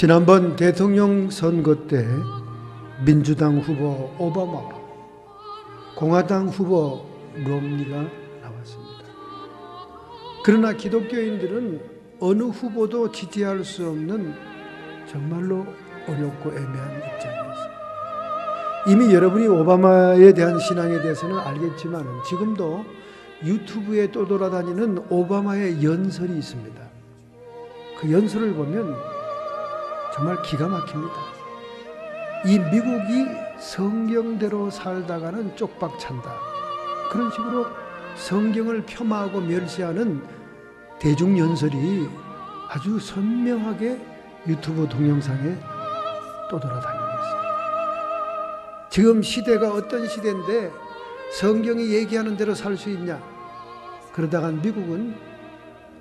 지난번 대통령 선거 때 민주당 후보 오바마, 공화당 후보 롬니가 나왔습니다. 그러나 기독교인들은 어느 후보도 지지할 수 없는 정말로 어렵고 애매한 입장이었습니다. 이미 여러분이 오바마에 대한 신앙에 대해서는 알겠지만 지금도 유튜브에 떠돌아다니는 오바마의 연설이 있습니다. 그 연설을 보면 정말 기가 막힙니다. 이 미국이 성경대로 살다가는 쪽박찬다, 그런 식으로 성경을 폄하하고 멸시하는 대중연설이 아주 선명하게 유튜브 동영상에 떠돌아다니고 있습니다. 지금 시대가 어떤 시대인데 성경이 얘기하는 대로 살 수 있냐, 그러다가 미국은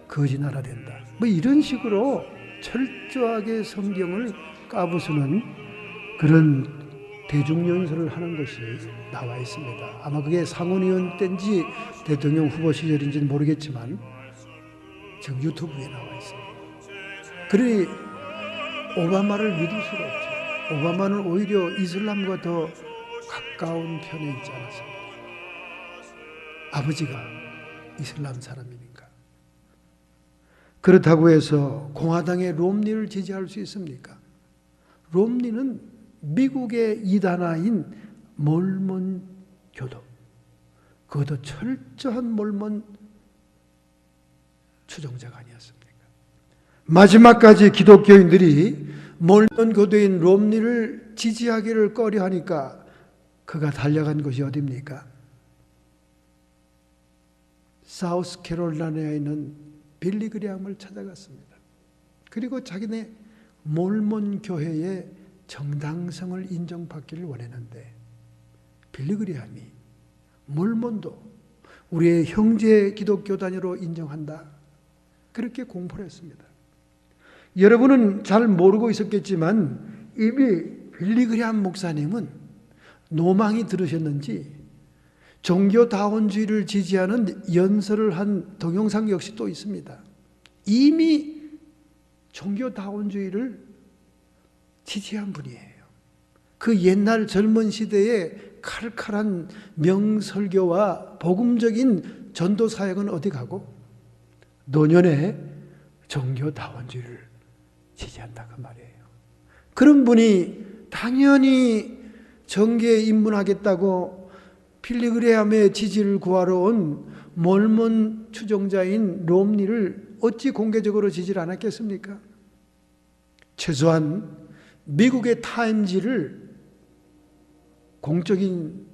거지 나라 된다, 뭐 이런 식으로 철저하게 성경을 까부수는 그런 대중연설을 하는 것이 나와 있습니다. 아마 그게 상원의원 때인지 대통령 후보 시절인지는 모르겠지만 지금 유튜브에 나와 있습니다. 그러니 오바마를 믿을 수가 없죠. 오바마는 오히려 이슬람과 더 가까운 편에 있지 않았습니다. 아버지가 이슬람 사람이니까. 그렇다고 해서 공화당의 롬니를 지지할 수 있습니까? 롬니는 미국의 이단아인 몰몬 교도, 그것도 철저한 몰몬 추종자가 아니었습니까? 마지막까지 기독교인들이 몰몬 교도인 롬니를 지지하기를 꺼려하니까 그가 달려간 곳이 어디입니까? 사우스캐롤라이나에 있는 빌리 그레함을 찾아갔습니다. 그리고 자기네 몰몬 교회의 정당성을 인정받기를 원했는데 빌리 그레함이 몰몬도 우리의 형제 기독교 단위로 인정한다, 그렇게 공포를 했습니다. 여러분은 잘 모르고 있었겠지만 이미 빌리 그레함 목사님은 노망이 들으셨는지 종교다원주의를 지지하는 연설을 한 동영상 역시 또 있습니다. 이미 종교다원주의를 지지한 분이에요. 그 옛날 젊은 시대의 칼칼한 명설교와 복음적인 전도 사역은 어디 가고 노년에 종교다원주의를 지지한다, 그 말이에요. 그런 분이 당연히 정계에 입문하겠다고 빌리 그레함의 지지를 구하러 온 몰몬 추종자인 롬니를 어찌 공개적으로 지지를 않았겠습니까? 최소한 미국의 타임지를 공적인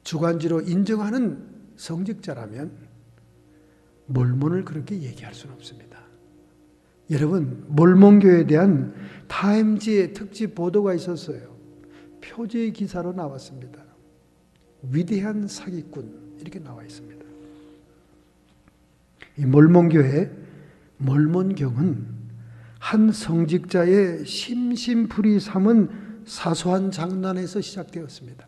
주간지로 인정하는 성직자라면 몰몬을 그렇게 얘기할 수는 없습니다. 여러분, 몰몬교에 대한 타임지의 특집 보도가 있었어요. 표지 기사로 나왔습니다. 위대한 사기꾼, 이렇게 나와 있습니다. 이 몰몬교회 몰몬경은 한 성직자의 심심풀이 삼은 사소한 장난에서 시작되었습니다.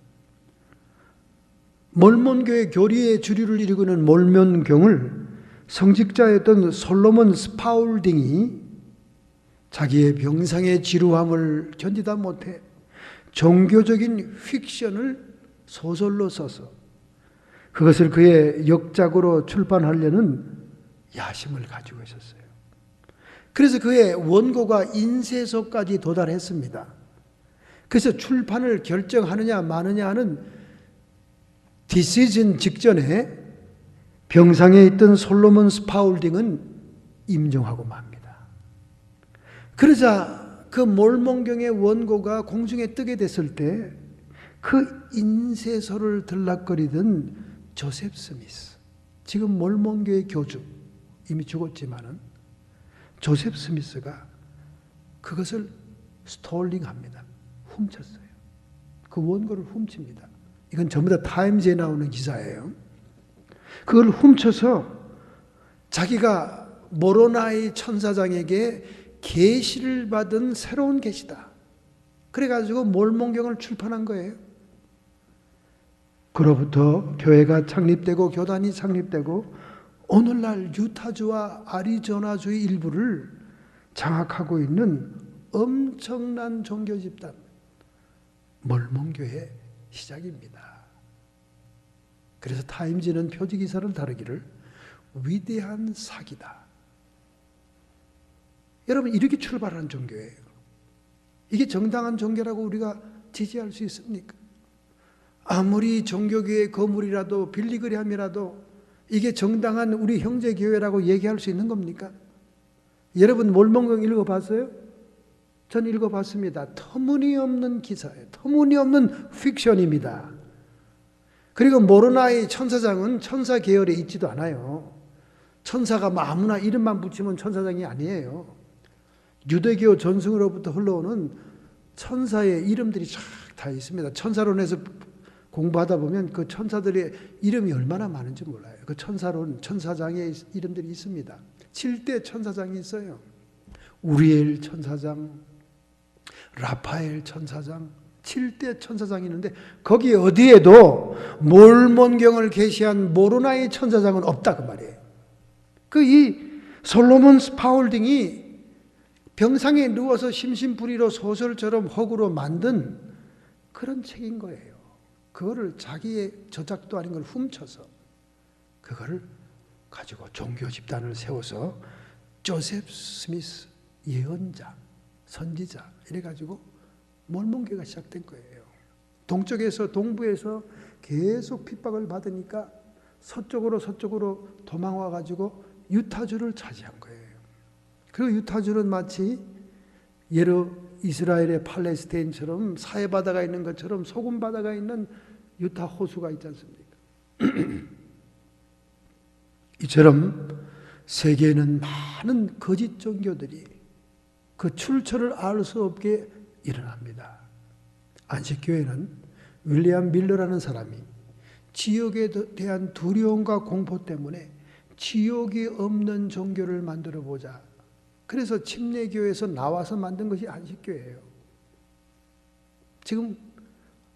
몰몬교회 교리의 주류를 이루고는 몰몬경을 성직자였던 솔로몬 스파울딩이 자기의 병상의 지루함을 견디다 못해 종교적인 픽션을 소설로 써서 그것을 그의 역작으로 출판하려는 야심을 가지고 있었어요. 그래서 그의 원고가 인쇄소까지 도달했습니다. 그래서 출판을 결정하느냐 마느냐 하는 디시전 직전에 병상에 있던 솔로몬 스파울딩은 임종하고 맙니다. 그러자 그 몰몬경의 원고가 공중에 뜨게 됐을 때 그 인쇄소를 들락거리던 조셉 스미스, 지금 몰몬교회 교주, 이미 죽었지만은 조셉 스미스가 그것을 스톨링합니다. 훔쳤어요. 그 원고를 훔칩니다. 이건 전부 다 타임즈에 나오는 기사예요. 그걸 훔쳐서 자기가 모로나이 천사장에게 계시를 받은 새로운 계시다, 그래가지고 몰몬경을 출판한 거예요. 그로부터 교회가 창립되고 교단이 창립되고 오늘날 유타주와 아리조나주의 일부를 장악하고 있는 엄청난 종교 집단, 몰몬교회 시작입니다. 그래서 타임지는 표지기사를 다루기를 위대한 사기다. 여러분, 이렇게 출발한 종교예요. 이게 정당한 종교라고 우리가 지지할 수 있습니까? 아무리 종교교회 거물이라도 빌리그램이라도 이게 정당한 우리 형제교회라고 얘기할 수 있는 겁니까? 여러분 몰몬경 읽어봤어요? 전 읽어봤습니다. 터무니없는 기사예요. 터무니없는 픽션입니다. 그리고 모로나의 천사장은 천사 계열에 있지도 않아요. 천사가 아무나 이름만 붙이면 천사장이 아니에요. 유대교 전승으로부터 흘러오는 천사의 이름들이 쫙 다 있습니다. 천사론에서 공부하다 보면 그 천사들의 이름이 얼마나 많은지 몰라요. 그 천사론, 천사장의 이름들이 있습니다. 7대 천사장이 있어요. 우리엘 천사장, 라파엘 천사장, 7대 천사장이 있는데 거기 어디에도 몰몬경을 계시한 모로나의 천사장은 없다 그 말이에요. 이 솔로몬 스파울딩이 병상에 누워서 심심풀이로 소설처럼 허구로 만든 그런 책인 거예요. 그거를 자기의 저작도 아닌 걸 훔쳐서 그거를 가지고 종교 집단을 세워서 조셉 스미스 예언자, 선지자 이래가지고 몰몬교가 시작된 거예요. 동쪽에서 동부에서 계속 핍박을 받으니까 서쪽으로 도망와가지고 유타주를 차지한 거예요. 그리고 유타주는 마치 이스라엘의 팔레스타인처럼 사해바다가 있는 것처럼 소금바다가 있는 유타 호수가 있지 않습니까? 이처럼 세계에는 많은 거짓 종교들이 그 출처를 알 수 없게 일어납니다. 안식교회는 윌리엄 밀러라는 사람이 지옥에 대한 두려움과 공포 때문에 지옥이 없는 종교를 만들어 보자. 그래서 침례교회에서 나와서 만든 것이 안식교회예요. 지금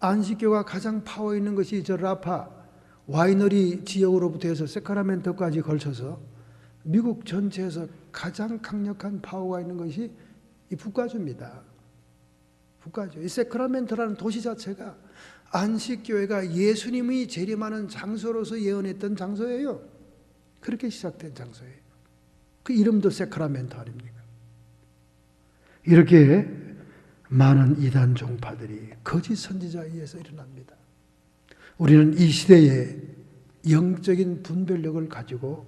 안식교가 가장 파워 있는 것이 저 라파 와이너리 지역으로부터 해서 세카라멘토까지 걸쳐서 미국 전체에서 가장 강력한 파워가 있는 것이 이 북가주입니다. 북가주. 이 세카라멘토라는 도시 자체가 안식교회가 예수님이 재림하는 장소로서 예언했던 장소예요. 그렇게 시작된 장소예요. 그 이름도 세카라멘토 아닙니까? 이렇게 많은 이단 종파들이 거짓 선지자에 의해서 일어납니다. 우리는 이 시대에 영적인 분별력을 가지고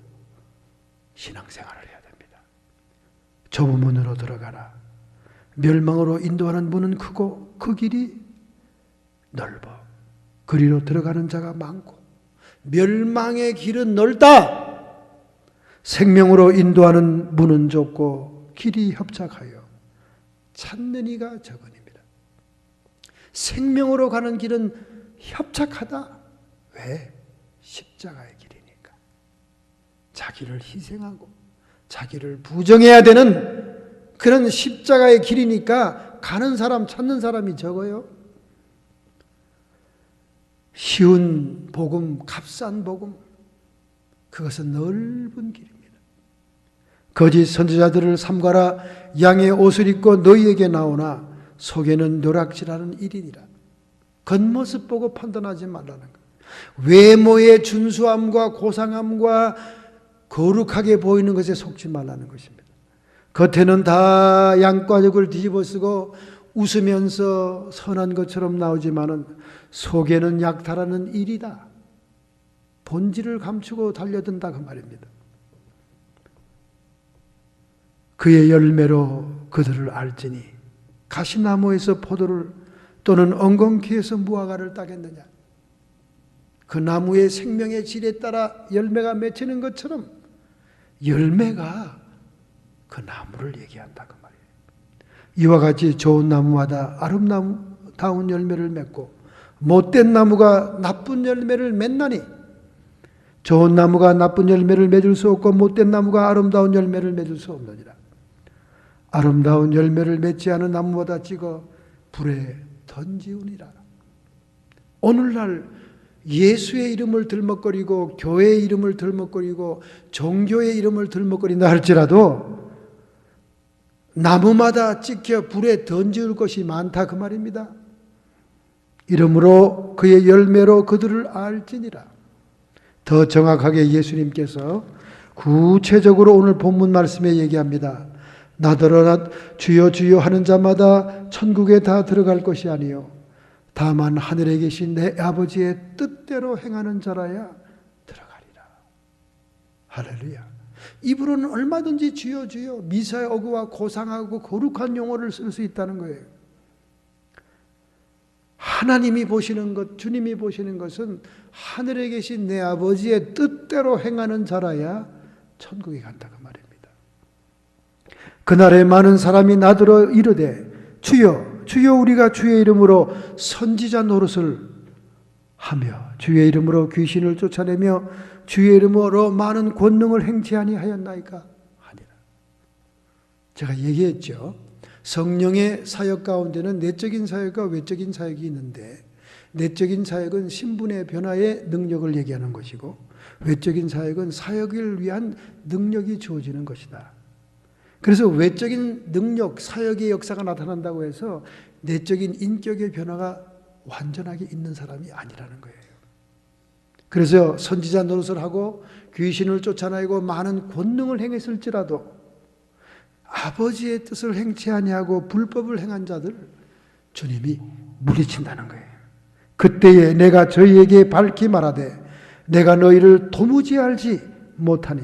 신앙생활을 해야 됩니다. 좁은 문으로 들어가라. 멸망으로 인도하는 문은 크고 그 길이 넓어. 그리로 들어가는 자가 많고 멸망의 길은 넓다. 생명으로 인도하는 문은 좁고 길이 협착하여 찾는 이가 적으니라. 생명으로 가는 길은 협착하다. 왜? 십자가의 길이니까. 자기를 희생하고 자기를 부정해야 되는 그런 십자가의 길이니까 가는 사람, 찾는 사람이 적어요. 쉬운 복음, 값싼 복음, 그것은 넓은 길입니다. 거짓 선지자들을 삼가라. 양의 옷을 입고 너희에게 나오나 속에는 노략질하는 일이니라. 겉모습 보고 판단하지 말라는 것. 외모의 준수함과 고상함과 거룩하게 보이는 것에 속지 말라는 것입니다. 겉에는 다 양과죽을 뒤집어 쓰고 웃으면서 선한 것처럼 나오지만은 속에는 약탈하는 일이다. 본질을 감추고 달려든다 그 말입니다. 그의 열매로 그들을 알지니 가시나무에서 포도를 또는 엉겅퀴에서 무화과를 따겠느냐. 그 나무의 생명의 질에 따라 열매가 맺히는 것처럼 열매가 그 나무를 얘기한다 그 말이에요. 이와 같이 좋은 나무마다 아름다운 열매를 맺고 못된 나무가 나쁜 열매를 맺나니 좋은 나무가 나쁜 열매를 맺을 수 없고 못된 나무가 아름다운 열매를 맺을 수 없느니라. 아름다운 열매를 맺지 않은 나무보다 찍어 불에 던지우니라. 오늘날 예수의 이름을 들먹거리고 교회의 이름을 들먹거리고 종교의 이름을 들먹거린다 할지라도 나무마다 찍혀 불에 던질 것이 많다 그 말입니다. 이러므로 그의 열매로 그들을 알지니라. 더 정확하게 예수님께서 구체적으로 오늘 본문 말씀에 얘기합니다. 나더러 주여 주여 하는 자마다 천국에 다 들어갈 것이 아니요 다만 하늘에 계신 내 아버지의 뜻대로 행하는 자라야 들어가리라. 할렐루야. 입으로는 얼마든지 주여 주여 미사의 어구와 고상하고 거룩한 용어를 쓸 수 있다는 거예요. 하나님이 보시는 것, 주님이 보시는 것은 하늘에 계신 내 아버지의 뜻대로 행하는 자라야 천국에 간다 그 말입니다. 그날에 많은 사람이 나더러 이르되 주여 주여 우리가 주의 이름으로 선지자 노릇을 하며 주의 이름으로 귀신을 쫓아내며 주의 이름으로 많은 권능을 행치 아니하였나이까 하니라. 제가 얘기했죠. 성령의 사역 가운데는 내적인 사역과 외적인 사역이 있는데 내적인 사역은 신분의 변화의 능력을 얘기하는 것이고 외적인 사역은 사역을 위한 능력이 주어지는 것이다. 그래서 외적인 능력, 사역의 역사가 나타난다고 해서 내적인 인격의 변화가 완전하게 있는 사람이 아니라는 거예요. 그래서 선지자 노릇을 하고 귀신을 쫓아내고 많은 권능을 행했을지라도 아버지의 뜻을 행치 아니하고 불법을 행한 자들 주님이 물리친다는 거예요. 그때에 내가 저희에게 밝히 말하되 내가 너희를 도무지 알지 못하니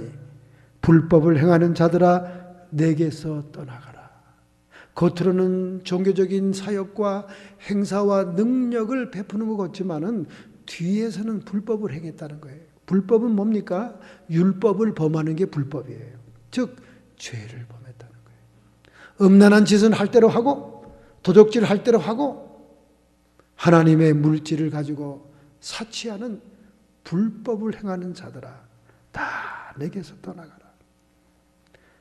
불법을 행하는 자들아 내게서 떠나가라. 겉으로는 종교적인 사역과 행사와 능력을 베푸는 것 같지만은 뒤에서는 불법을 행했다는 거예요. 불법은 뭡니까? 율법을 범하는 게 불법이에요. 즉 죄를 범했다는 거예요. 음란한 짓은 할 대로 하고 도적질 할 대로 하고 하나님의 물질을 가지고 사치하는 불법을 행하는 자들아 다 내게서 떠나가라.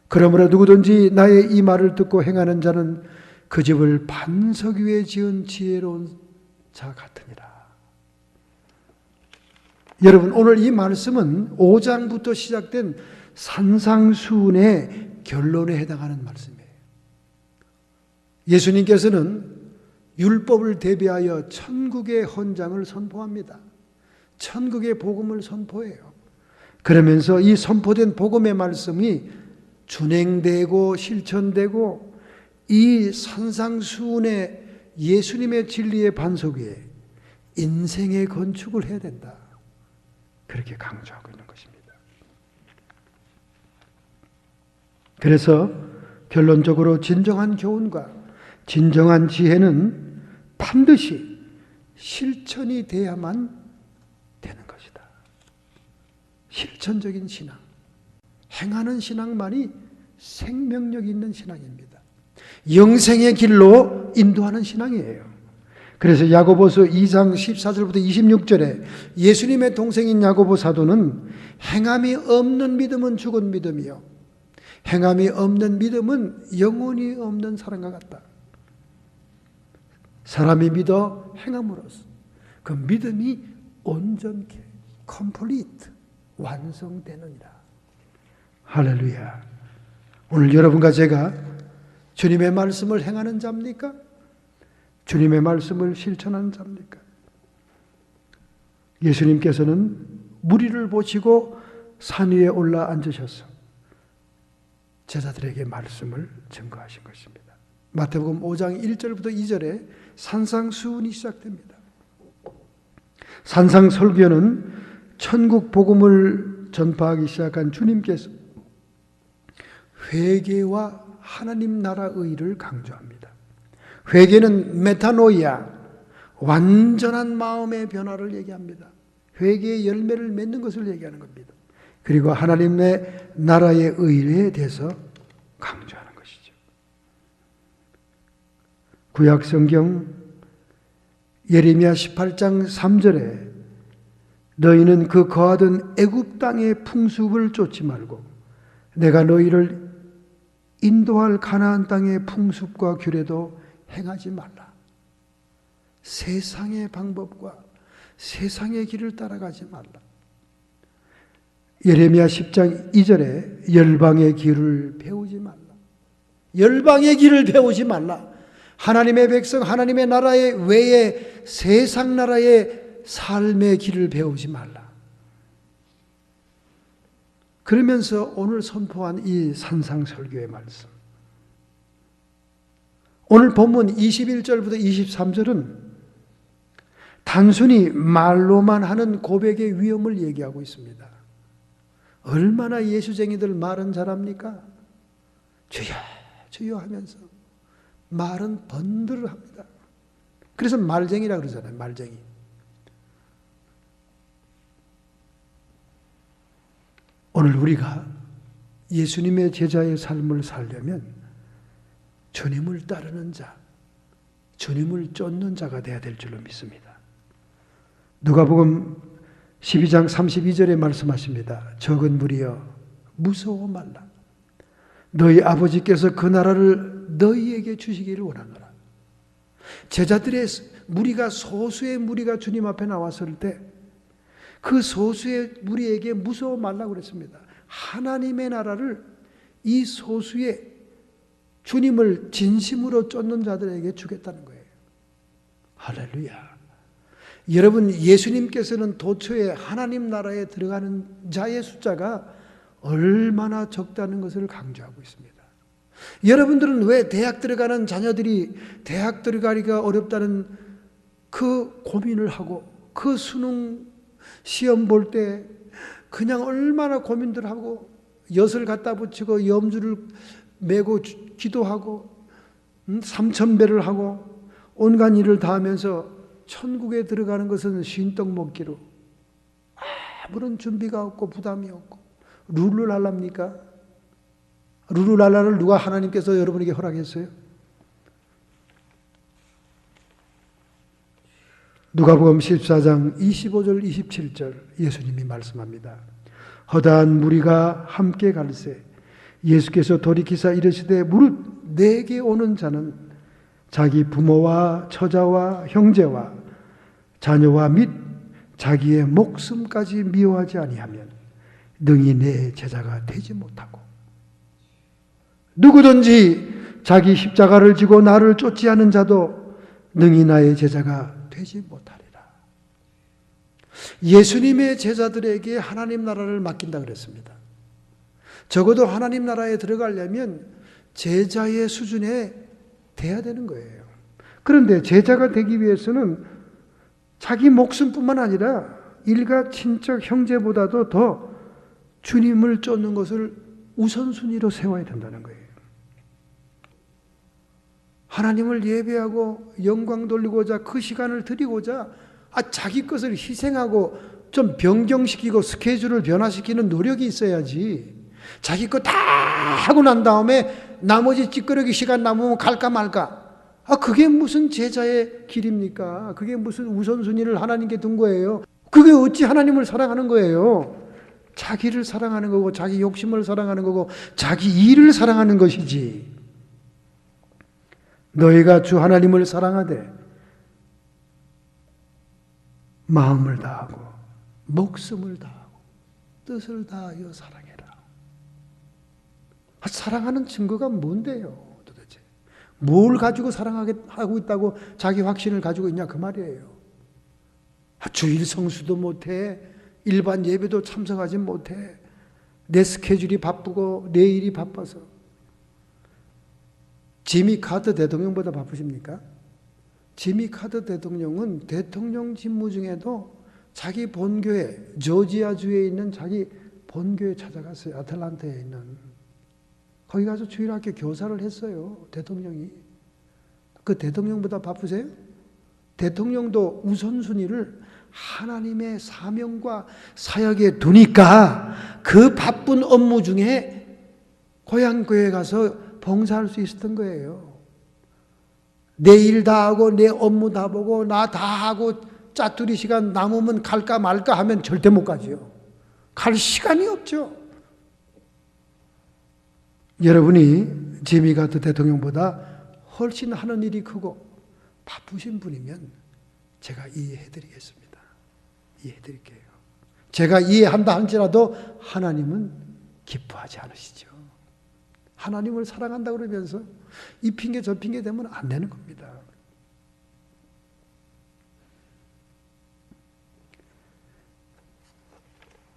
그러므로 누구든지 나의 이 말을 듣고 행하는 자는 그 집을 반석 위에 지은 지혜로운 자 같으니라. 여러분 오늘 이 말씀은 5장부터 시작된 산상수훈의 결론에 해당하는 말씀이에요. 예수님께서는 율법을 대비하여 천국의 헌장을 선포합니다. 천국의 복음을 선포해요. 그러면서 이 선포된 복음의 말씀이 준행되고 실천되고 이 산상수훈의 예수님의 진리의 반석 위에 인생의 건축을 해야 된다. 그렇게 강조하고 있는 것입니다. 그래서 결론적으로 진정한 교훈과 진정한 지혜는 반드시 실천이 돼야만 되는 것이다. 실천적인 신앙, 행하는 신앙만이 생명력 있는 신앙입니다. 영생의 길로 인도하는 신앙이에요. 그래서 야고보서 2장 14절부터 26절에 예수님의 동생인 야고보 사도는 행함이 없는 믿음은 죽은 믿음이요 행함이 없는 믿음은 영혼이 없는 사람과 같다. 사람이 믿어 행함으로써 그 믿음이 온전케 complete 완성되느니라. 할렐루야. 오늘 여러분과 제가 주님의 말씀을 행하는 자입니까? 주님의 말씀을 실천하는 자입니까? 예수님께서는 무리를 보시고 산 위에 올라 앉으셔서 제자들에게 말씀을 증거하신 것입니다. 마태복음 5장 1절부터 2절에 산상수훈이 시작됩니다. 산상설교는 천국 복음을 전파하기 시작한 주님께서 회개와 하나님 나라 의를 강조합니다. 회개는 메타노이아, 완전한 마음의 변화를 얘기합니다. 회개의 열매를 맺는 것을 얘기하는 겁니다. 그리고 하나님의 나라의 의에 대해서 강조하는 것이죠. 구약 성경 예레미야 18장 3절에 너희는 그 거하던 애굽 땅의 풍습을 쫓지 말고 내가 너희를 인도할 가나안 땅의 풍습과 규례도 행하지 말라. 세상의 방법과 세상의 길을 따라가지 말라. 예레미야 10장 2절에 열방의 길을 배우지 말라. 열방의 길을 배우지 말라. 하나님의 백성, 하나님의 나라의 외에 세상 나라의 삶의 길을 배우지 말라. 그러면서 오늘 선포한 이 산상설교의 말씀, 오늘 본문 21절부터 23절은 단순히 말로만 하는 고백의 위험을 얘기하고 있습니다. 얼마나 예수쟁이들 말은 잘합니까? 주여 주여 하면서 말은 번들을 합니다. 그래서 말쟁이라 그러잖아요. 말쟁이. 오늘 우리가 예수님의 제자의 삶을 살려면 주님을 따르는 자, 주님을 쫓는 자가 되어야 될 줄로 믿습니다. 누가복음 12장 32절에 말씀하십니다. 적은 무리여 무서워 말라. 너희 아버지께서 그 나라를 너희에게 주시기를 원하노라. 제자들의 무리가, 소수의 무리가 주님 앞에 나왔을 때 그 소수의 무리에게 무서워 말라고 그랬습니다. 하나님의 나라를 이 소수의 주님을 진심으로 쫓는 자들에게 주겠다는 거예요. 할렐루야. 여러분, 예수님께서는 도처에 하나님 나라에 들어가는 자의 숫자가 얼마나 적다는 것을 강조하고 있습니다. 여러분들은 왜 대학 들어가는 자녀들이 대학 들어가기가 어렵다는 그 고민을 하고, 그 수능 시험 볼 때 그냥 얼마나 고민들 하고 엿을 갖다 붙이고 염주를 메고 기도하고 3,000배를 하고 온갖 일을 다 하면서 천국에 들어가는 것은 쉰떡 먹기로 아무런 준비가 없고 부담이 없고 룰루랄라입니까? 룰루랄라를 누가 하나님께서 여러분에게 허락했어요? 누가복음 14장 25절 27절 예수님이 말씀합니다. 허다한 무리가 함께 갈새 예수께서 돌이키사 이르시되 무릇 내게 오는 자는 자기 부모와 처자와 형제와 자녀와 및 자기의 목숨까지 미워하지 아니하면 능히 내 제자가 되지 못하고, 누구든지 자기 십자가를 지고 나를 쫓지 않은 자도 능히 나의 제자가 되지 못하리라. 예수님의 제자들에게 하나님 나라를 맡긴다 그랬습니다. 적어도 하나님 나라에 들어가려면 제자의 수준에 돼야 되는 거예요. 그런데 제자가 되기 위해서는 자기 목숨뿐만 아니라 일가 친척 형제보다도 더 주님을 쫓는 것을 우선순위로 세워야 된다는 거예요. 하나님을 예배하고 영광 돌리고자 그 시간을 드리고자 자기 것을 희생하고 좀 변경시키고 스케줄을 변화시키는 노력이 있어야지, 자기 거 다 하고 난 다음에 나머지 찌끄러기 시간 남으면 갈까 말까, 그게 무슨 제자의 길입니까? 그게 무슨 우선순위를 하나님께 둔 거예요? 그게 어찌 하나님을 사랑하는 거예요? 자기를 사랑하는 거고 자기 욕심을 사랑하는 거고 자기 일을 사랑하는 것이지. 너희가 주 하나님을 사랑하되 마음을 다하고 목숨을 다하고 뜻을 다하여 사랑해라. 사랑하는 증거가 뭔데요? 도대체 뭘 가지고 사랑하고 있다고 자기 확신을 가지고 있냐 그 말이에요. 주일 성수도 못해, 일반 예배도 참석하지 못해, 내 스케줄이 바쁘고 내 일이 바빠서. 지미 카터 대통령보다 바쁘십니까? 지미 카터 대통령은 대통령 직무 중에도 자기 본교회, 조지아주에 있는 자기 본교회 찾아갔어요. 아틀란타에 있는. 거기 가서 주일학교 교사를 했어요. 대통령이. 그 대통령보다 바쁘세요? 대통령도 우선순위를 하나님의 사명과 사역에 두니까 그 바쁜 업무 중에 고향교회 가서 봉사할 수 있었던 거예요. 내 일 다 하고 내 업무 다 보고 나 다 하고 짜투리 시간 남으면 갈까 말까 하면 절대 못 가지요. 갈 시간이 없죠. 여러분이 지미 카터 대통령보다 훨씬 하는 일이 크고 바쁘신 분이면 제가 이해해드리겠습니다. 이해해드릴게요. 제가 이해한다 할지라도 하나님은 기뻐하지 않으시죠. 하나님을 사랑한다 그러면서 이 핑계 저 핑계 대면 안 되는 겁니다.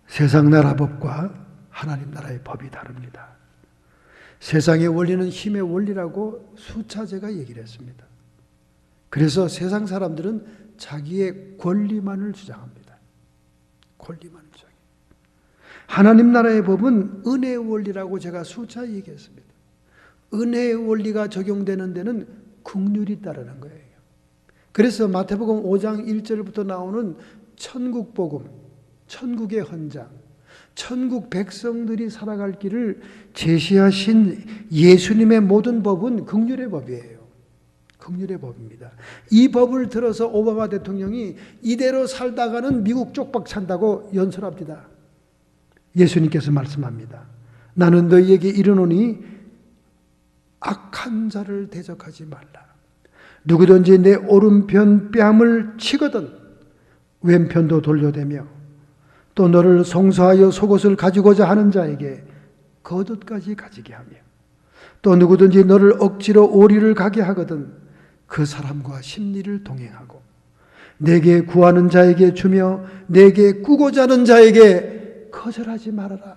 세상 나라 법과 하나님 나라의 법이 다릅니다. 세상의 원리는 힘의 원리라고 수차제가 얘기를 했습니다. 그래서 세상 사람들은 자기의 권리만을 주장합니다. 권리만을 주장해요. 하나님 나라의 법은 은혜의 원리라고 제가 수차 얘기했습니다. 은혜의 원리가 적용되는 데는 긍휼이 따르는 거예요. 그래서 마태복음 5장 1절부터 나오는 천국 복음, 천국의 헌장, 천국 백성들이 살아갈 길을 제시하신 예수님의 모든 법은 긍휼의 법이에요. 긍휼의 법입니다. 이 법을 들어서 오바마 대통령이 이대로 살다가는 미국 쪽박 찬다고 연설합니다. 예수님께서 말씀합니다. 나는 너희에게 이르노니 악한 자를 대적하지 말라. 누구든지 내 오른편 뺨을 치거든 왼편도 돌려대며 또 너를 송사하여 속옷을 가지고자 하는 자에게 겉옷까지 가지게 하며 또 누구든지 너를 억지로 오리를 가게 하거든 그 사람과 심리를 동행하고 내게 구하는 자에게 주며 내게 꾸고자 하는 자에게 거절하지 말아라.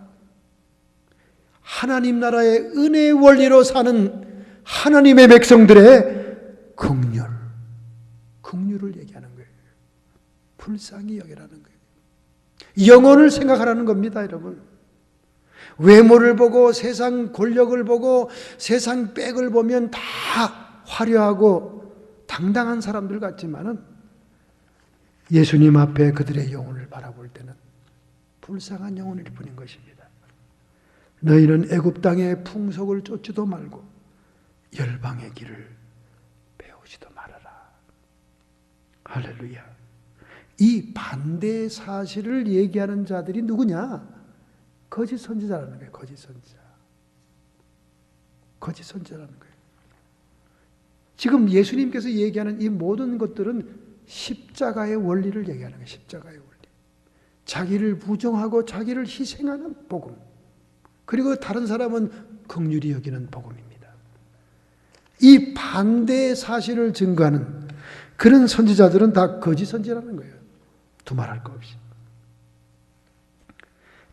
하나님 나라의 은혜의 원리로 사는 하나님의 백성들의 긍휼을 얘기하는 거예요. 불쌍히 여기라는 거예요. 영혼을 생각하라는 겁니다, 여러분. 외모를 보고 세상 권력을 보고 세상 빽을 보면 다 화려하고 당당한 사람들 같지만은 예수님 앞에 그들의 영혼을 바라볼 때는 불쌍한 영혼일 뿐인 것입니다. 너희는 애굽 땅의 풍속을 쫓지도 말고 열방의 길을 배우지도 말아라. 할렐루야. 이 반대 사실을 얘기하는 자들이 누구냐? 거짓 선지자라는 거예요. 거짓 선지자. 거짓 선지자라는 거예요. 지금 예수님께서 얘기하는 이 모든 것들은 십자가의 원리를 얘기하는 거예요. 십자가의 원리. 자기를 부정하고 자기를 희생하는 복음. 그리고 다른 사람은 긍휼히 여기는 복음입니다. 이 반대의 사실을 증거하는 그런 선지자들은 다 거짓 선지자라는 거예요. 두말할 거 없이.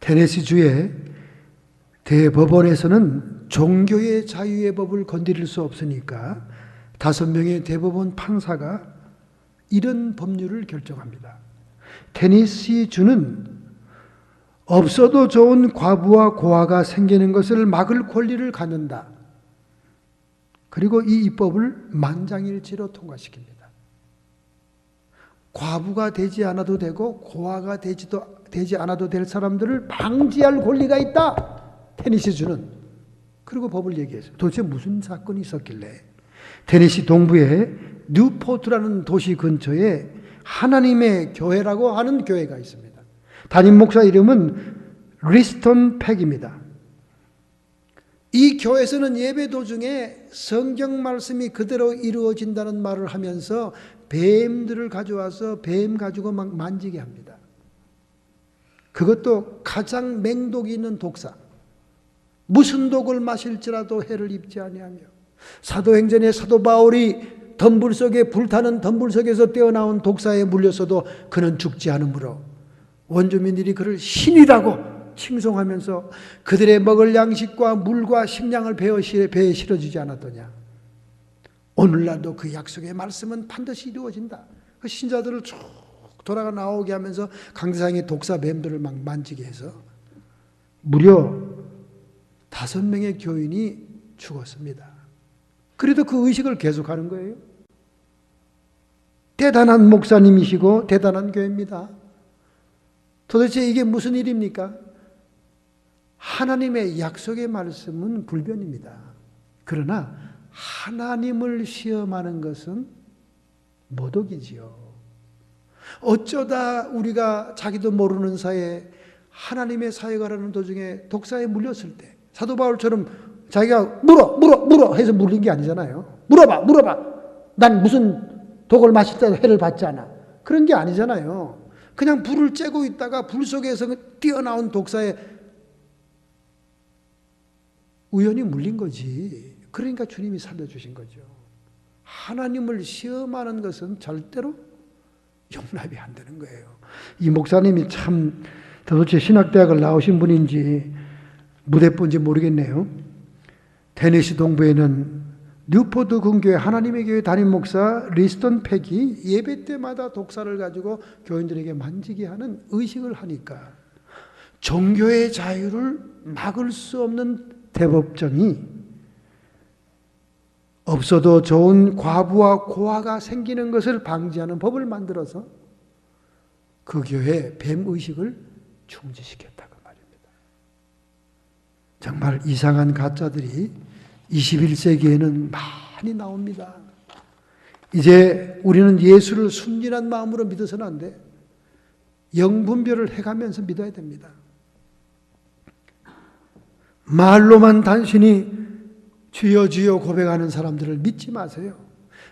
테네시주의 대법원에서는 종교의 자유의 법을 건드릴 수 없으니까 5명의 대법원 판사가 이런 법률을 결정합니다. 테네시주는 없어도 좋은 과부와 고아가 생기는 것을 막을 권리를 갖는다. 그리고 이 입법을 만장일치로 통과시킵니다. 과부가 되지 않아도 되고 고아가 되지 않아도 될 사람들을 방지할 권리가 있다. 테네시주는. 그리고 법을 얘기했어요. 도대체 무슨 사건이 있었길래 테네시 동부의 뉴포트라는 도시 근처에 하나님의 교회라고 하는 교회가 있습니다. 담임 목사 이름은 리스턴 팩입니다. 이 교회에서는 예배 도중에 성경 말씀이 그대로 이루어진다는 말을 하면서 뱀들을 가져와서 뱀 가지고 막 만지게 합니다. 그것도 가장 맹독이 있는 독사. 무슨 독을 마실지라도 해를 입지 아니하며 사도행전의 사도 바울이 덤불 속에 불타는 덤불 속에서 떼어나온 독사에 물려서도 그는 죽지 않으므로 원주민들이 그를 신이라고 칭송하면서 그들의 먹을 양식과 물과 식량을 배에 실어주지 않았더냐. 오늘날도 그 약속의 말씀은 반드시 이루어진다. 그 신자들을 쭉 돌아가 나오게 하면서 강대상의 독사 뱀들을 막 만지게 해서 무려 5명의 교인이 죽었습니다. 그래도 그 의식을 계속하는 거예요. 대단한 목사님이시고 대단한 교회입니다. 도대체 이게 무슨 일입니까? 하나님의 약속의 말씀은 불변입니다. 그러나 하나님을 시험하는 것은 모독이지요. 어쩌다 우리가 자기도 모르는 사이에 하나님의 사역하라는 도중에 독사에 물렸을 때 사도 바울처럼 자기가 물어 해서 물린 게 아니잖아요. 물어봐. 난 무슨 독을 마실 때 해를 받지 않아. 그런 게 아니잖아요. 그냥 불을 쬐고 있다가 불 속에서 뛰어나온 독사에 우연히 물린 거지. 그러니까 주님이 살려주신 거죠. 하나님을 시험하는 것은 절대로 용납이 안 되는 거예요. 이 목사님이 참 도대체 신학대학을 나오신 분인지 무대뿐인지 모르겠네요. 테네시 동부에는 뉴포드 근교의 하나님의 교회 담임 목사 리스턴 팩이 예배 때마다 독사를 가지고 교인들에게 만지게 하는 의식을 하니까 종교의 자유를 막을 수 없는 대법정이 없어도 좋은 과부와 고아가 생기는 것을 방지하는 법을 만들어서 그 교회에 뱀의식을 중지시켰다고 말입니다. 정말 이상한 가짜들이 21세기에는 많이 나옵니다. 이제 우리는 예수를 순진한 마음으로 믿어서는 안 돼. 영분별을 해가면서 믿어야 됩니다. 말로만 단순히 주여 주여 고백하는 사람들을 믿지 마세요.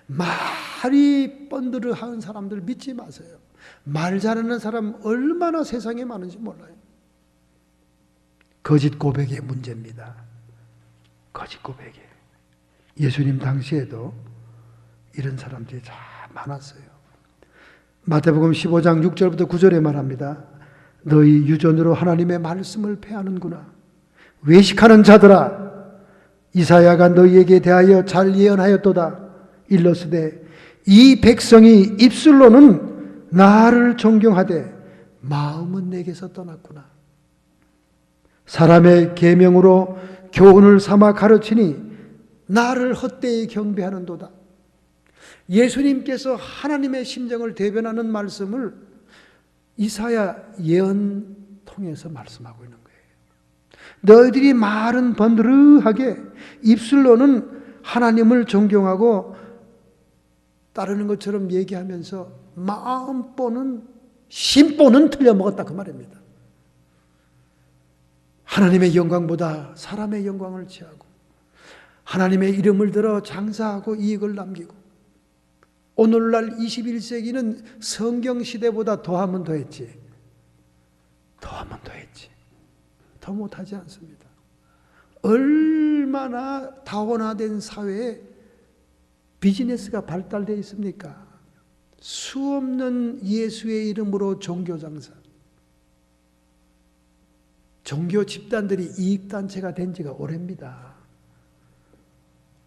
말이 번드르 하는 사람들 믿지 마세요. 말 잘하는 사람 얼마나 세상에 많은지 몰라요. 거짓 고백의 문제입니다. 거짓 고백에. 예수님 당시에도 이런 사람들이 참 많았어요. 마태복음 15장 6절부터 9절에 말합니다. 너희 유전으로 하나님의 말씀을 패하는구나. 외식하는 자들아, 이사야가 너희에게 대하여 잘 예언하였도다. 일러스되 이 백성이 입술로는 나를 존경하되 마음은 내게서 떠났구나. 사람의 계명으로 교훈을 삼아 가르치니 나를 헛되이 경배하는도다. 예수님께서 하나님의 심정을 대변하는 말씀을 이사야 예언 통해서 말씀하고 있는 거예요. 너희들이 말은 번드르하게 입술로는 하나님을 존경하고 따르는 것처럼 얘기하면서 마음보는 심보는 틀려먹었다 그 말입니다. 하나님의 영광보다 사람의 영광을 취하고 하나님의 이름을 들어 장사하고 이익을 남기고 오늘날 21세기는 성경시대보다 더하면 더했지. 더하면 더했지. 더 못하지 않습니다. 얼마나 다원화된 사회에 비즈니스가 발달되어 있습니까? 수없는 예수의 이름으로 종교장사. 종교 집단들이 이익단체가 된 지가 오래입니다.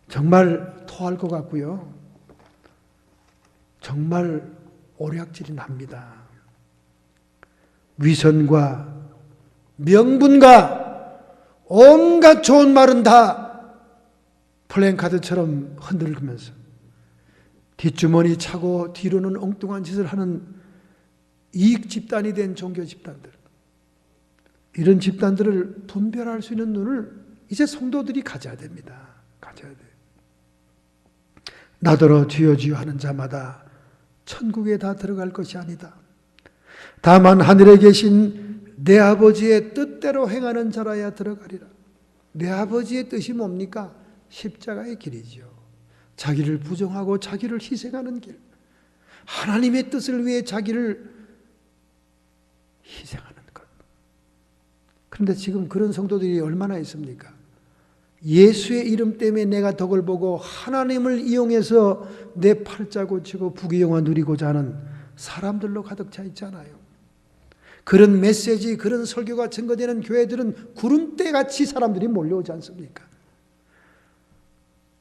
정말 토할 것 같고요. 정말 오략질이 납니다. 위선과 명분과 온갖 좋은 말은 다 플랜카드처럼 흔들면서 뒷주머니 차고 뒤로는 엉뚱한 짓을 하는 이익 집단이 된 종교 집단들. 이런 집단들을 분별할 수 있는 눈을 이제 성도들이 가져야 됩니다. 가져야 돼요. 나더러 주여 주여 하는 자마다 천국에 다 들어갈 것이 아니다. 다만 하늘에 계신 내 아버지의 뜻대로 행하는 자라야 들어가리라. 내 아버지의 뜻이 뭡니까? 십자가의 길이죠. 자기를 부정하고 자기를 희생하는 길. 하나님의 뜻을 위해 자기를 희생하는 것. 그런데 지금 그런 성도들이 얼마나 있습니까? 예수의 이름 때문에 내가 덕을 보고 하나님을 이용해서 내 팔자 고치고 부귀영화 누리고자 하는 사람들로 가득 차 있잖아요. 그런 메시지, 그런 설교가 증거되는 교회들은 구름대같이 사람들이 몰려오지 않습니까?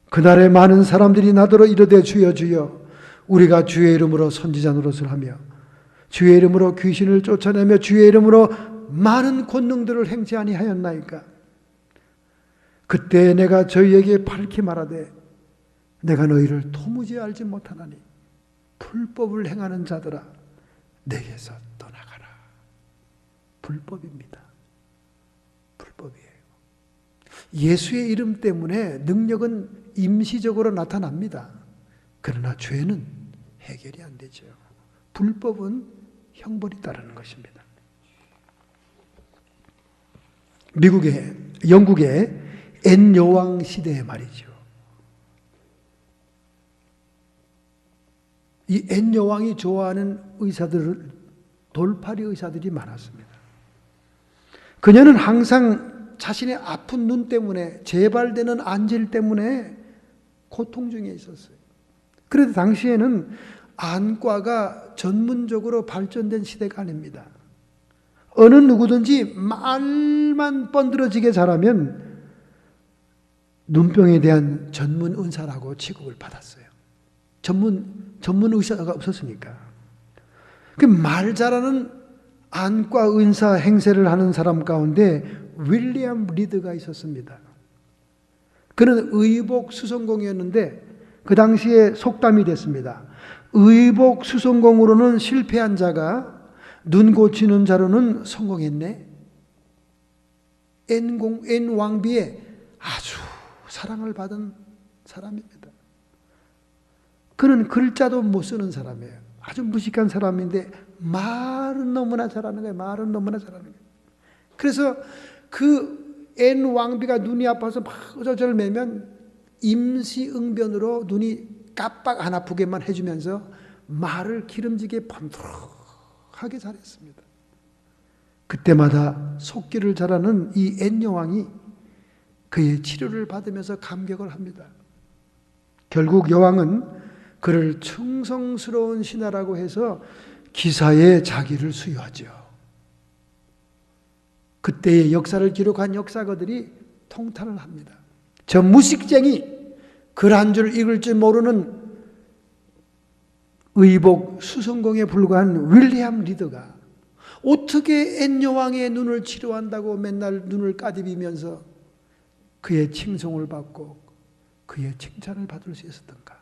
그날에 많은 사람들이 나더러 이르되 주여 주여 우리가 주의 이름으로 선지자 노릇을 하며 주의 이름으로 귀신을 쫓아내며 주의 이름으로 많은 권능들을 행치 아니하였나이까? 그때 내가 저희에게 밝히 말하되 내가 너희를 도무지 알지 못하나니 불법을 행하는 자들아 내게서 떠나가라. 불법입니다. 불법이에요. 예수의 이름 때문에 능력은 임시적으로 나타납니다. 그러나 죄는 해결이 안 되죠. 불법은 형벌이 따르는 것입니다. 영국의 앤 여왕 시대의 말이죠. 이 앤 여왕이 좋아하는 돌팔이 의사들이 많았습니다. 그녀는 항상 자신의 아픈 눈 때문에, 재발되는 안질 때문에 고통 중에 있었어요. 그래도 당시에는 안과가 전문적으로 발전된 시대가 아닙니다. 어느 누구든지 말만 번들어지게 잘하면 눈병에 대한 전문 의사라고 취급을 받았어요. 전문 의사가 없었으니까. 그 말 잘하는 안과 의사 행세를 하는 사람 가운데 윌리엄 리드가 있었습니다. 그는 의복 수성공이었는데 그 당시에 속담이 됐습니다. 의복 수성공으로는 실패한 자가 눈 고치는 자로는 성공했네. N 왕비의 아주 사랑을 받은 사람입니다. 그는 글자도 못 쓰는 사람이에요. 아주 무식한 사람인데 말은 너무나 잘하는 거예요. 말은 너무나 잘하는 거예요. 그래서 그 N 왕비가 눈이 아파서 막 어쩔 매면 임시응변으로 눈이 깜빡 안 아프게만 해주면서 말을 기름지게 번드럭하게 잘했습니다. 그때마다 속기를 잘하는 이 N 여왕이 그의 치료를 받으면서 감격을 합니다. 결국 여왕은 그를 충성스러운 신하라고 해서 기사에 자기를 수여하죠. 그때의 역사를 기록한 역사가들이 통탄을 합니다. 저 무식쟁이, 글 한 줄 읽을 줄 모르는 의복 수성공에 불과한 윌리엄 리더가 어떻게 앤 여왕의 눈을 치료한다고 맨날 눈을 까디비면서 그의 칭송을 받고 그의 칭찬을 받을 수 있었던가?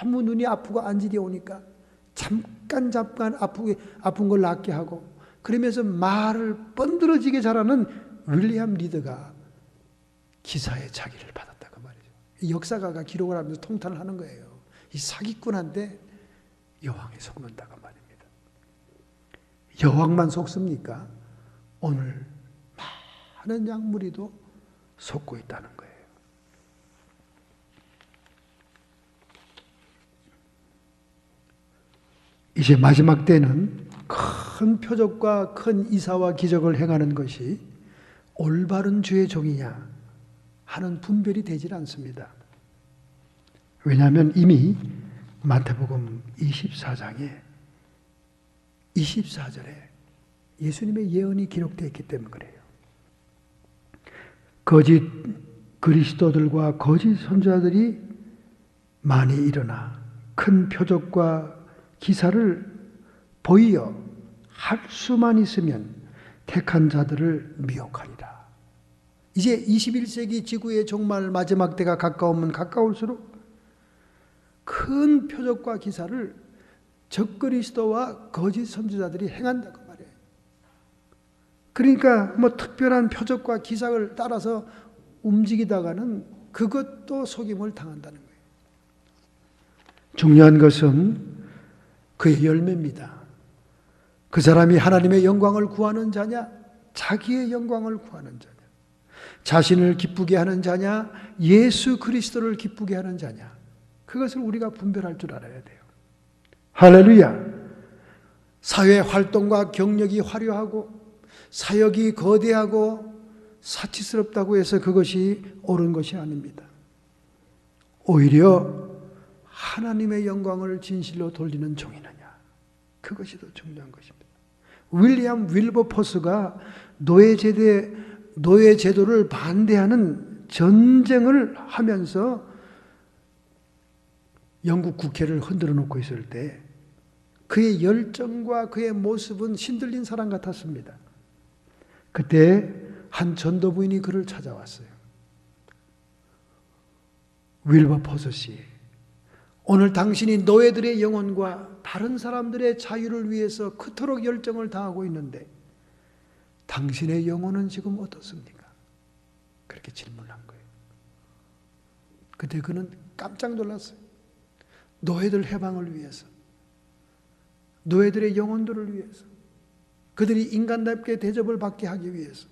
너무 눈이 아프고 안질이 오니까 잠깐 아픈 걸 낫게 하고 그러면서 말을 번들어지게 잘하는 윌리엄 리더가 기사에 자기를 받았다고 말이죠. 이 역사가가 기록을 하면서 통탄을 하는 거예요. 이 사기꾼한테 여왕이 속는다고 말입니다. 여왕만 속습니까? 오늘 많은 양무리도 속고 있다는 거예요. 이제 마지막 때는 큰 표적과 큰 이사와 기적을 행하는 것이 올바른 주의 종이냐 하는 분별이 되질 않습니다. 왜냐하면 이미 마태복음 24장에 24절에 예수님의 예언이 기록되어 있기 때문에 그래요. 거짓 그리스도들과 거짓 선지자들이 많이 일어나 큰 표적과 기사를 보이어 할 수만 있으면 택한 자들을 미혹하리라. 이제 21세기 지구의 종말 마지막 때가 가까우면 가까울수록 큰 표적과 기사를 적그리스도와 거짓 선지자들이 행한다고 말이에요. 그러니까 뭐 특별한 표적과 기사를 따라서 움직이다가는 그것도 속임을 당한다는 거예요. 중요한 것은 그의 열매입니다. 그 사람이 하나님의 영광을 구하는 자냐, 자기의 영광을 구하는 자냐, 자신을 기쁘게 하는 자냐, 예수 그리스도를 기쁘게 하는 자냐, 그것을 우리가 분별할 줄 알아야 돼요. 할렐루야. 사회 활동과 경력이 화려하고 사역이 거대하고 사치스럽다고 해서 그것이 옳은 것이 아닙니다. 오히려 하나님의 영광을 진실로 돌리는 종이느냐, 그것이 더 중요한 것입니다. 윌리엄 윌버포스가 노예 제도를 반대하는 전쟁을 하면서 영국 국회를 흔들어 놓고 있을 때 그의 열정과 그의 모습은 신들린 사람 같았습니다. 그때 한 전도부인이 그를 찾아왔어요. 윌버포스 씨, 오늘 당신이 노예들의 영혼과 다른 사람들의 자유를 위해서 그토록 열정을 다하고 있는데 당신의 영혼은 지금 어떻습니까? 그렇게 질문한 거예요. 그때 그는 깜짝 놀랐어요. 노예들 해방을 위해서, 노예들의 영혼들을 위해서, 그들이 인간답게 대접을 받게 하기 위해서,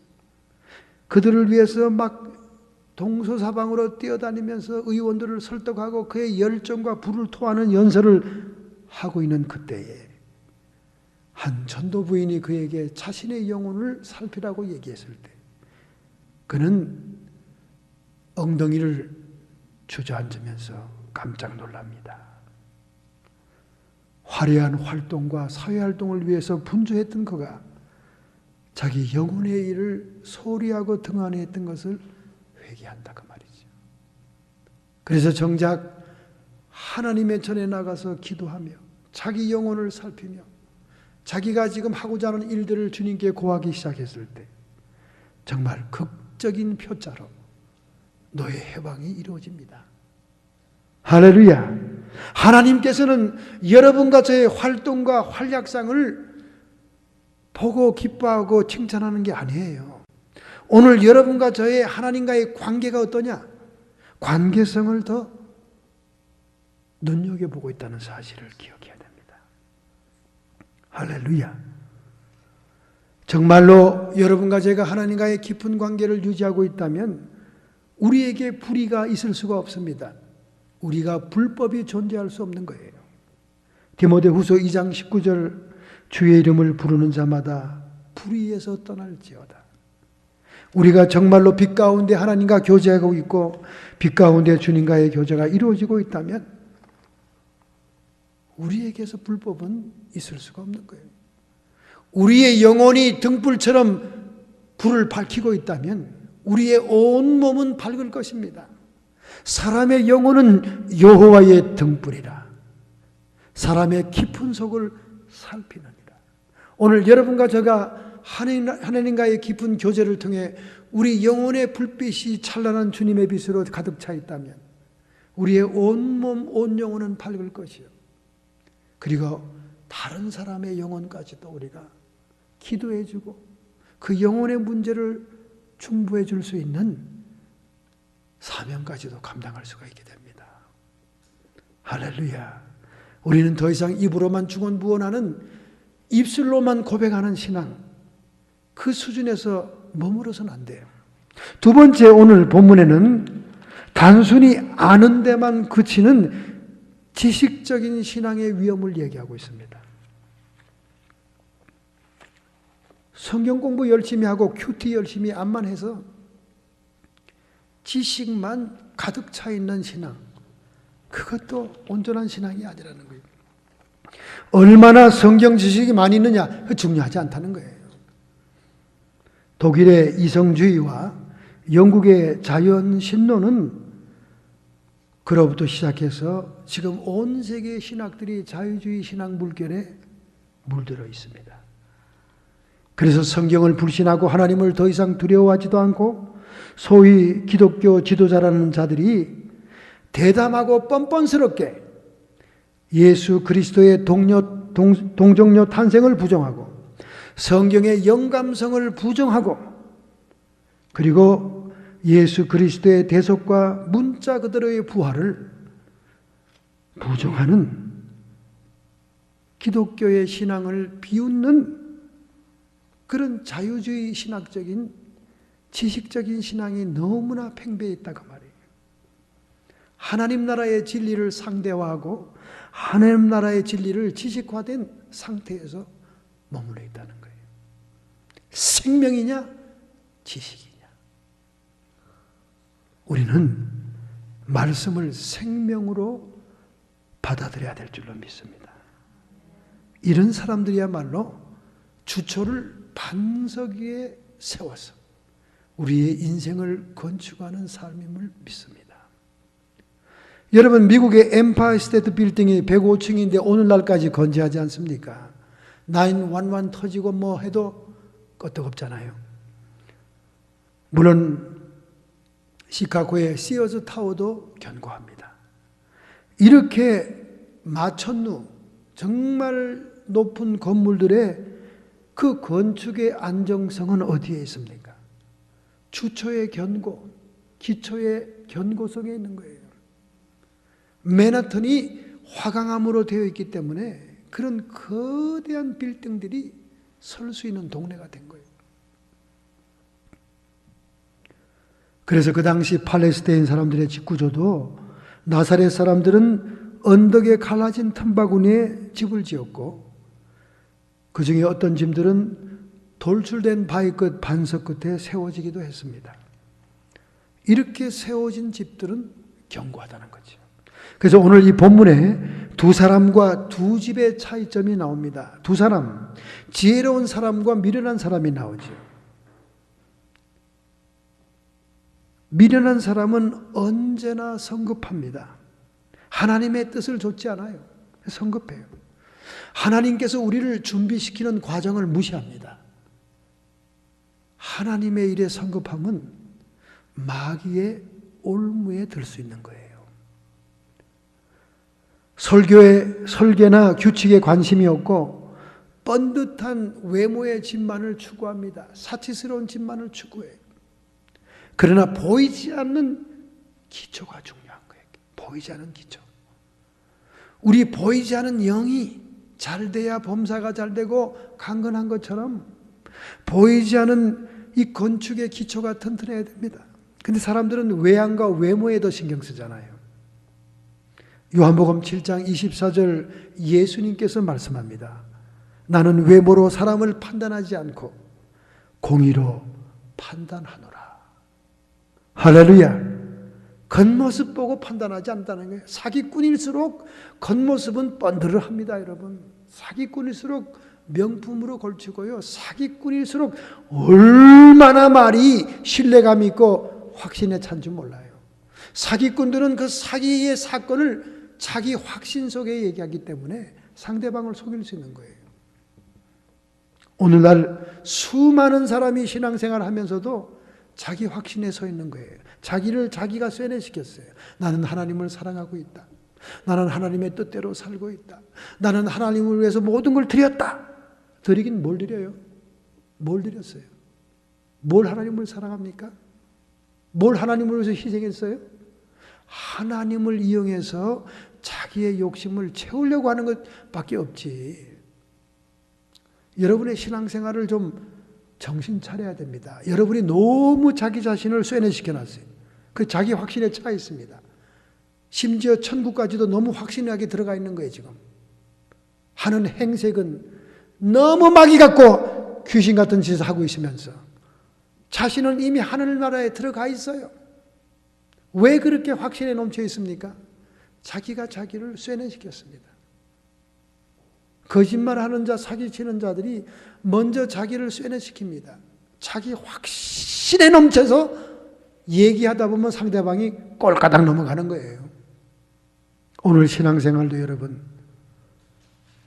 그들을 위해서 막 동서사방으로 뛰어다니면서 의원들을 설득하고 그의 열정과 불을 토하는 연설을 하고 있는 그때에 한 전도 부인이 그에게 자신의 영혼을 살피라고 얘기했을 때 그는 엉덩이를 주저앉으면서 깜짝 놀랍니다. 화려한 활동과 사회활동을 위해서 분주했던 그가 자기 영혼의 일을 소홀히 하고 등한히 했던 것을 회개한다 그 말이죠. 그래서 정작 하나님의 전에 나가서 기도하며 자기 영혼을 살피며 자기가 지금 하고자 하는 일들을 주님께 고하기 시작했을 때 정말 극적인 표자로 너의 해방이 이루어집니다. 할렐루야. 하나님께서는 여러분과 저의 활동과 활약상을 보고 기뻐하고 칭찬하는 게 아니에요. 오늘 여러분과 저의 하나님과의 관계가 어떠냐? 관계성을 더 눈여겨보고 있다는 사실을 기억해야 됩니다. 할렐루야. 정말로 여러분과 제가 하나님과의 깊은 관계를 유지하고 있다면 우리에게 불의가 있을 수가 없습니다. 우리가 불법이 존재할 수 없는 거예요. 디모데후서 2장 19절 주의 이름을 부르는 자마다 불의에서 떠날지어다. 우리가 정말로 빛 가운데 하나님과 교제하고 있고 빛 가운데 주님과의 교제가 이루어지고 있다면 우리에게서 불법은 있을 수가 없는 거예요. 우리의 영혼이 등불처럼 불을 밝히고 있다면 우리의 온 몸은 밝을 것입니다. 사람의 영혼은 여호와의 등불이라 사람의 깊은 속을 살피느니라. 오늘 여러분과 제가 하나님과의 깊은 교제를 통해 우리 영혼의 불빛이 찬란한 주님의 빛으로 가득 차 있다면 우리의 온 몸, 온 영혼은 밝을 것이요. 그리고 다른 사람의 영혼까지도 우리가 기도해주고 그 영혼의 문제를 중보해 줄 수 있는 사명까지도 감당할 수가 있게 됩니다. 할렐루야. 우리는 더 이상 입으로만 중언부언하는 입술로만 고백하는 신앙 그 수준에서 머무러서는 안 돼요. 두 번째 오늘 본문에는 단순히 아는 데만 그치는 지식적인 신앙의 위험을 얘기하고 있습니다. 성경 공부 열심히 하고 큐티 열심히 암만 해서 지식만 가득 차 있는 신앙, 그것도 온전한 신앙이 아니라는 거예요. 얼마나 성경 지식이 많이 있느냐, 그거 중요하지 않다는 거예요. 독일의 이성주의와 영국의 자연신론은 그로부터 시작해서 지금 온 세계의 신학들이 자유주의 신학 물결에 물들어 있습니다. 그래서 성경을 불신하고 하나님을 더 이상 두려워하지도 않고 소위 기독교 지도자라는 자들이 대담하고 뻔뻔스럽게 예수 그리스도의 동정녀 탄생을 부정하고 성경의 영감성을 부정하고 그리고 예수 그리스도의 대속과 문자 그대로의 부활을 부정하는 기독교의 신앙을 비웃는 그런 자유주의 신학적인 지식적인 신앙이 너무나 팽배해 있다 그 말이에요. 하나님 나라의 진리를 상대화하고 하나님 나라의 진리를 지식화된 상태에서 머물러 있다는 거예요. 생명이냐 지식이냐. 우리는 말씀을 생명으로 받아들여야 될 줄로 믿습니다. 이런 사람들이야말로 주초를 반석 위에 세워서 우리의 인생을 건축하는 삶임을 믿습니다. 여러분, 미국의 엠파이어 스테이트 빌딩이 105층인데 오늘날까지 건재하지 않습니까? 911 터지고 뭐 해도 끄떡없잖아요. 물론 시카고의 시어즈 타워도 견고합니다. 이렇게 마천루 정말 높은 건물들의 그 건축의 안정성은 어디에 있습니까? 주초의 견고, 기초의 견고성에 있는 거예요. 맨하탄이 화강암으로 되어 있기 때문에 그런 거대한 빌딩들이 설 수 있는 동네가 된 거예요. 그래서 그 당시 팔레스타인 사람들의 집구조도 나사렛 사람들은 언덕에 갈라진 틈바구니에 집을 지었고 그 중에 어떤 집들은 돌출된 바위 끝 반석 끝에 세워지기도 했습니다. 이렇게 세워진 집들은 견고하다는 거죠. 그래서 오늘 이 본문에 두 사람과 두 집의 차이점이 나옵니다. 두 사람, 지혜로운 사람과 미련한 사람이 나오죠. 미련한 사람은 언제나 성급합니다. 하나님의 뜻을 좇지 않아요. 성급해요. 하나님께서 우리를 준비시키는 과정을 무시합니다. 하나님의 일에 성급함은 마귀의 올무에 들 수 있는 거예요. 설계나 규칙에 관심이 없고 뻔듯한 외모의 집만을 추구합니다. 사치스러운 집만을 추구해요. 그러나 보이지 않는 기초가 중요한 거예요. 보이지 않는 기초. 우리 보이지 않는 영이 잘 돼야 범사가 잘 되고 강건한 것처럼 보이지 않은 이 건축의 기초가 튼튼해야 됩니다. 근데 사람들은 외양과 외모에 더 신경 쓰잖아요. 요한복음 7장 24절 예수님께서 말씀합니다. 나는 외모로 사람을 판단하지 않고 공의로 판단하노라. 할렐루야. 겉모습 보고 판단하지 않는다는 거예요. 사기꾼일수록 겉모습은 번들어합니다, 여러분. 사기꾼일수록 명품으로 걸치고요. 사기꾼일수록 얼마나 말이 신뢰감 있고 확신에 찬 줄 몰라요. 사기꾼들은 그 사기의 사건을 자기 확신 속에 얘기하기 때문에 상대방을 속일 수 있는 거예요. 오늘날 수많은 사람이 신앙생활 하면서도 자기 확신에 서 있는 거예요. 자기를 자기가 쇠뇌시켰어요. 나는 하나님을 사랑하고 있다. 나는 하나님의 뜻대로 살고 있다. 나는 하나님을 위해서 모든 걸 드렸다. 드리긴 뭘 드려요? 뭘 드렸어요? 뭘 하나님을 사랑합니까? 뭘 하나님을 위해서 희생했어요? 하나님을 이용해서 자기의 욕심을 채우려고 하는 것밖에 없지. 여러분의 신앙생활을 좀 정신 차려야 됩니다. 여러분이 너무 자기 자신을 쇠뇌시켜놨어요. 그 자기 확신에 차 있습니다. 심지어 천국까지도 너무 확신하게 들어가 있는 거예요, 지금. 하는 행색은 너무 마귀 같고 귀신 같은 짓을 하고 있으면서 자신은 이미 하늘나라에 들어가 있어요. 왜 그렇게 확신에 넘쳐 있습니까? 자기가 자기를 쇠뇌시켰습니다. 거짓말하는 자, 사기치는 자들이 먼저 자기를 쇠뇌시킵니다. 자기 확신에 넘쳐서 얘기하다 보면 상대방이 꼴까닥 넘어가는 거예요. 오늘 신앙생활도 여러분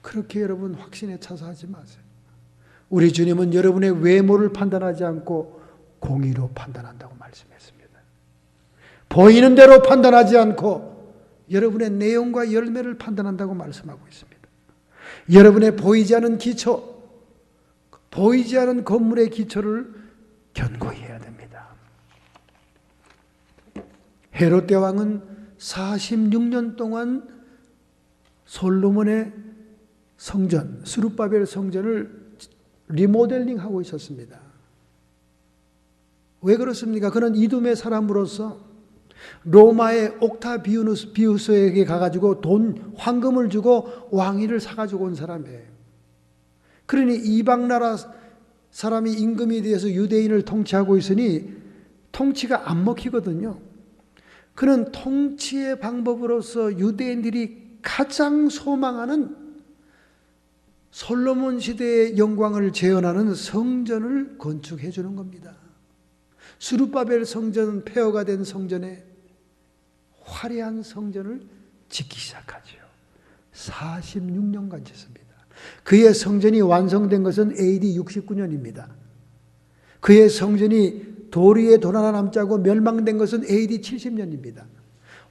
그렇게 여러분 확신에 차서 하지 마세요. 우리 주님은 여러분의 외모를 판단하지 않고 공의로 판단한다고 말씀했습니다. 보이는 대로 판단하지 않고 여러분의 내용과 열매를 판단한다고 말씀하고 있습니다. 여러분의 보이지 않은 기초, 보이지 않은 건물의 기초를 견고히 해야 됩니다. 헤롯 대왕은 46년 동안 솔로몬의 성전, 스룹바벨 성전을 리모델링하고 있었습니다. 왜 그렇습니까? 그는 이둠의 사람으로서 로마의 옥타비우스에게 가가지고 황금을 주고 왕위를 사가지고 온 사람이에요. 그러니 이방 나라 사람이 임금이 되어서 유대인을 통치하고 있으니 통치가 안 먹히거든요. 그는 통치의 방법으로서 유대인들이 가장 소망하는 솔로몬 시대의 영광을 재현하는 성전을 건축해 주는 겁니다. 스룹바벨 성전, 폐허가 된 성전에 화려한 성전을 짓기 시작하죠. 46년간 짓습니다. 그의 성전이 완성된 것은 AD 69년입니다. 그의 성전이 돌 위에 돌 하나 남지 않고 멸망된 것은 AD 70년입니다.